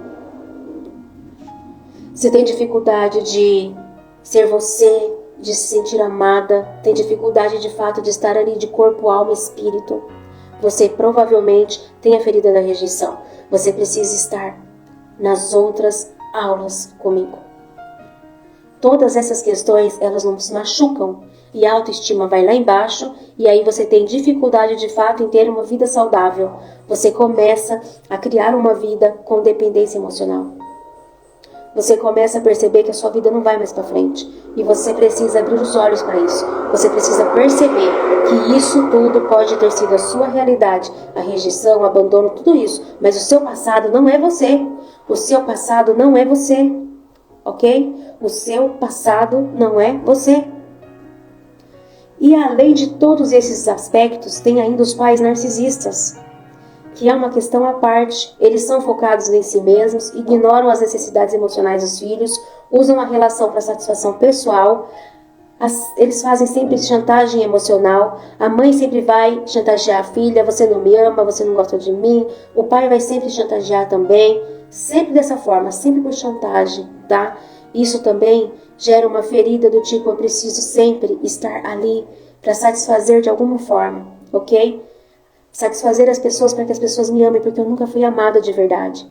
se tem dificuldade de ser você, de se sentir amada, tem dificuldade de fato de estar ali de corpo, alma e espírito, você provavelmente tem a ferida da rejeição. Você precisa estar nas outras aulas comigo. Todas essas questões, elas nos machucam e a autoestima vai lá embaixo e aí você tem dificuldade de fato em ter uma vida saudável. Você começa a criar uma vida com dependência emocional. Você começa a perceber que a sua vida não vai mais para frente e você precisa abrir os olhos para isso. Você precisa perceber que isso tudo pode ter sido a sua realidade, a rejeição, o abandono, tudo isso, mas o seu passado não é você. O seu passado não é você, ok? O seu passado não é você. E além de todos esses aspectos, tem ainda os pais narcisistas, que é uma questão à parte. Eles são focados em si mesmos, ignoram as necessidades emocionais dos filhos, usam a relação para satisfação pessoal, eles fazem sempre chantagem emocional. A mãe sempre vai chantagear a filha: você não me ama, você não gosta de mim. O pai vai sempre chantagear também, sempre dessa forma, sempre por chantagem, tá? Isso também gera uma ferida do tipo: eu preciso sempre estar ali para satisfazer de alguma forma, ok? Satisfazer as pessoas para que as pessoas me amem, porque eu nunca fui amada de verdade.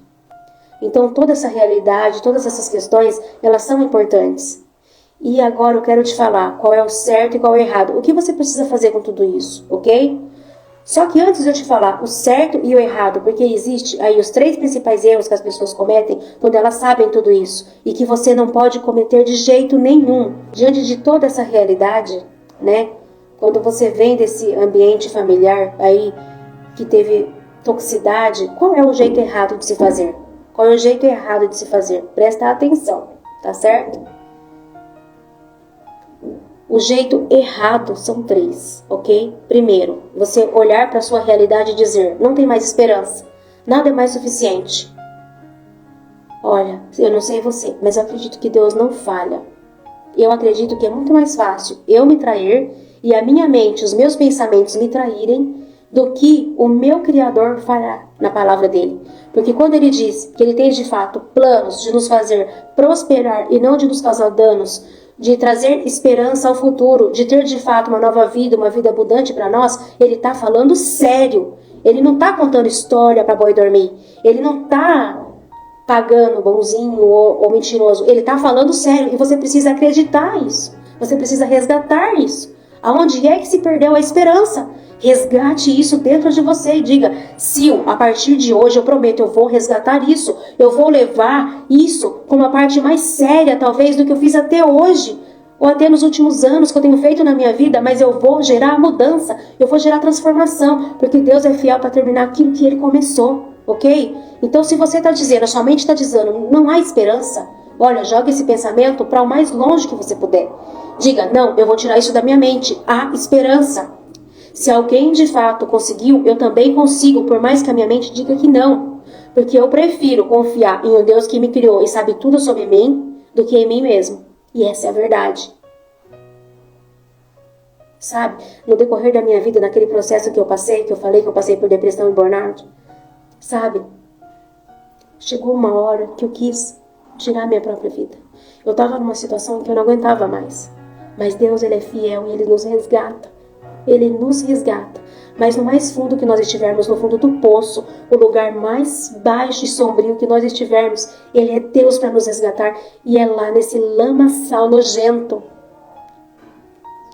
Então toda essa realidade, todas essas questões, elas são importantes. E agora eu quero te falar qual é o certo e qual é o errado. O que você precisa fazer com tudo isso, ok? Só que antes de eu te falar o certo e o errado, porque existe aí os 3 principais erros que as pessoas cometem quando elas sabem tudo isso e que você não pode cometer de jeito nenhum. Diante de toda essa realidade, né? Quando você vem desse ambiente familiar aí que teve toxicidade, qual é o jeito errado de se fazer? Qual é o jeito errado de se fazer? Presta atenção, tá certo? O jeito errado são 3, ok? Primeiro, você olhar para a sua realidade e dizer: não tem mais esperança, nada é mais suficiente. Olha, eu não sei você, mas eu acredito que Deus não falha. Eu acredito que é muito mais fácil eu me trair e a minha mente, os meus pensamentos me traírem, do que o meu Criador falhar. na palavra dele. Porque quando ele diz que ele tem de fato planos de nos fazer prosperar e não de nos causar danos, de trazer esperança ao futuro, de ter de fato uma nova vida, uma vida abundante para nós, ele está falando sério. Ele não está contando história para boi dormir. Ele não está pagando bonzinho ou mentiroso. Ele está falando sério e você precisa acreditar nisso. Você precisa resgatar isso. Aonde é que se perdeu a esperança? Resgate isso dentro de você e diga: Sil, a partir de hoje eu prometo, eu vou resgatar isso. Eu vou levar isso com uma parte mais séria, talvez, do que eu fiz até hoje. Ou até nos últimos anos que eu tenho feito na minha vida, mas eu vou gerar mudança, eu vou gerar transformação, porque Deus é fiel para terminar aquilo que Ele começou, ok? Então, se você está dizendo, a sua mente está dizendo, não há esperança, olha, joga esse pensamento para o mais longe que você puder. Diga: não, eu vou tirar isso da minha mente, há esperança. Se alguém de fato conseguiu, eu também consigo, por mais que a minha mente diga que não. Porque eu prefiro confiar em um Deus que me criou e sabe tudo sobre mim, do que em mim mesmo. E essa é a verdade. Sabe, no decorrer da minha vida, naquele processo que eu passei, que eu falei que eu passei por depressão e burnout, sabe, chegou uma hora que eu quis tirar minha própria vida. Eu estava numa situação em que eu não aguentava mais. Mas Deus, Ele é fiel e Ele nos resgata. Ele nos resgata. Mas no mais fundo que nós estivermos, no fundo do poço, o lugar mais baixo e sombrio que nós estivermos, Ele é Deus para nos resgatar. E é lá nesse lamaçal nojento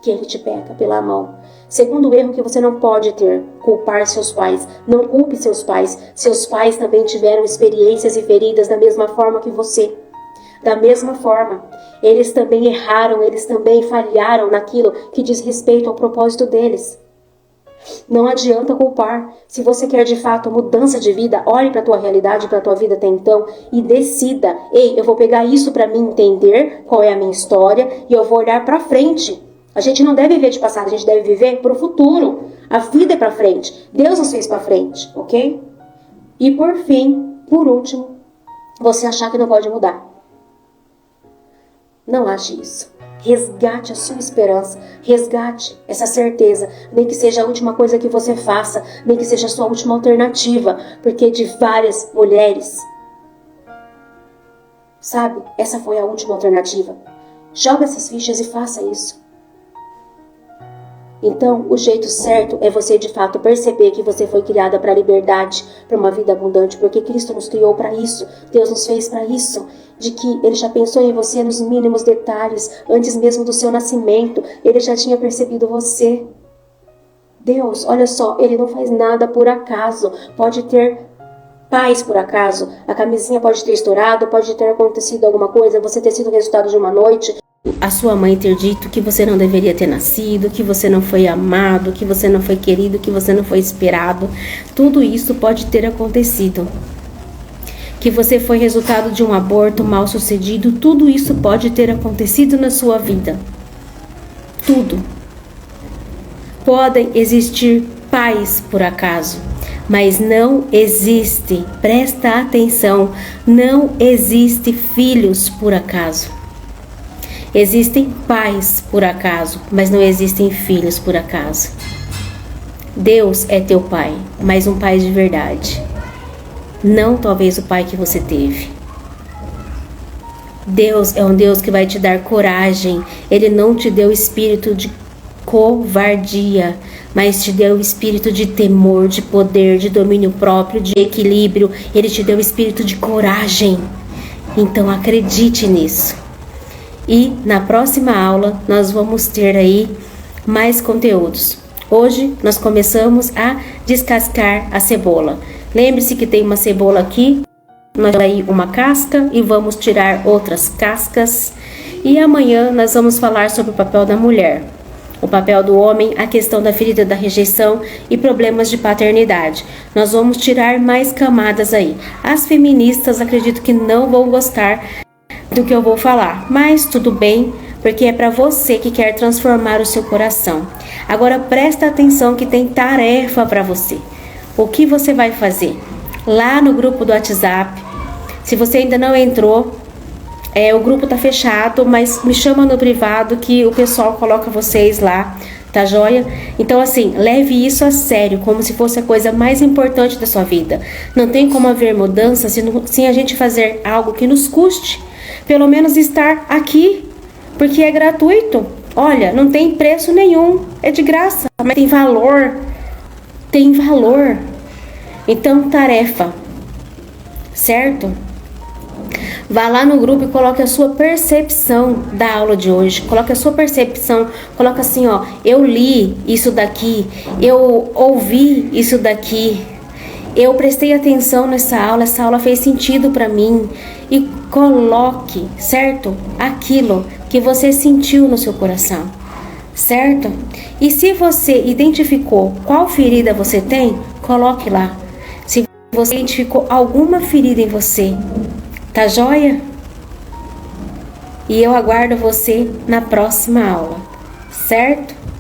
que Ele te pega pela mão. Segundo erro que você não pode ter: culpar seus pais. Não culpe seus pais. Seus pais também tiveram experiências e feridas da mesma forma que você. Da mesma forma, eles também erraram, eles também falharam naquilo que diz respeito ao propósito deles. Não adianta culpar. Se você quer de fato mudança de vida, olhe para a tua realidade, para a tua vida até então e decida: ei, eu vou pegar isso para mim entender qual é a minha história e eu vou olhar para frente. A gente não deve viver de passado, a gente deve viver para o futuro. A vida é para frente. Deus nos fez para frente, ok? E por fim, por último, você achar que não pode mudar. Não ache isso. Resgate a sua esperança. Resgate essa certeza. Nem que seja a última coisa que você faça. Nem que seja a sua última alternativa. Porque de várias mulheres, sabe, essa foi a última alternativa. Joga essas fichas e faça isso. Então, o jeito certo é você de fato perceber que você foi criada para a liberdade, para uma vida abundante, porque Cristo nos criou para isso, Deus nos fez para isso, de que Ele já pensou em você nos mínimos detalhes, antes mesmo do seu nascimento, Ele já tinha percebido você. Deus, olha só, Ele não faz nada por acaso. Pode ter paz por acaso, a camisinha pode ter estourado, pode ter acontecido alguma coisa, você ter sido o resultado de uma noite, a sua mãe ter dito que você não deveria ter nascido, que você não foi amado, que você não foi querido, que você não foi esperado. Tudo isso pode ter acontecido. Que você foi resultado de um aborto mal sucedido. Tudo isso pode ter acontecido na sua vida. Tudo. Podem existir pais por acaso, mas não existe, presta atenção, não existe filhos por acaso. Existem pais por acaso, mas não existem filhos por acaso. Deus é teu pai, mas um pai de verdade. Não talvez o pai que você teve. Deus é um Deus que vai te dar coragem. Ele não te deu espírito de covardia, mas te deu espírito de temor, de poder, de domínio próprio, de equilíbrio. Ele te deu espírito de coragem. Então acredite nisso. E na próxima aula nós vamos ter aí mais conteúdos. Hoje nós começamos a descascar a cebola. Lembre-se que tem uma cebola aqui, nós vamos aí uma casca e vamos tirar outras cascas. E amanhã nós vamos falar sobre o papel da mulher, o papel do homem, a questão da ferida da rejeição e problemas de paternidade. Nós vamos tirar mais camadas aí. As feministas acredito que não vão gostar do que eu vou falar, mas tudo bem, porque é para você que quer transformar o seu coração. Agora presta atenção que tem tarefa para você. O que você vai fazer? Lá no grupo do WhatsApp, se você ainda não entrou, o grupo tá fechado, mas me chama no privado que o pessoal coloca vocês lá Tá joia? Então, assim, leve isso a sério, como se fosse a coisa mais importante da sua vida. Não tem como haver mudança sem a gente fazer algo que nos custe. Pelo menos estar aqui, porque é gratuito. Olha, não tem preço nenhum, é de graça, mas tem valor. Tem valor. Então, tarefa, certo? Vá lá no grupo e coloque a sua percepção da aula de hoje. Coloque a sua percepção. Coloque assim, ó. Eu li isso daqui. Eu ouvi isso daqui. Eu prestei atenção nessa aula. Essa aula fez sentido para mim. E coloque, certo? Aquilo que você sentiu no seu coração. Certo? E se você identificou qual ferida você tem, coloque lá. Se você identificou alguma ferida em você, tá joia? E eu aguardo você na próxima aula, certo?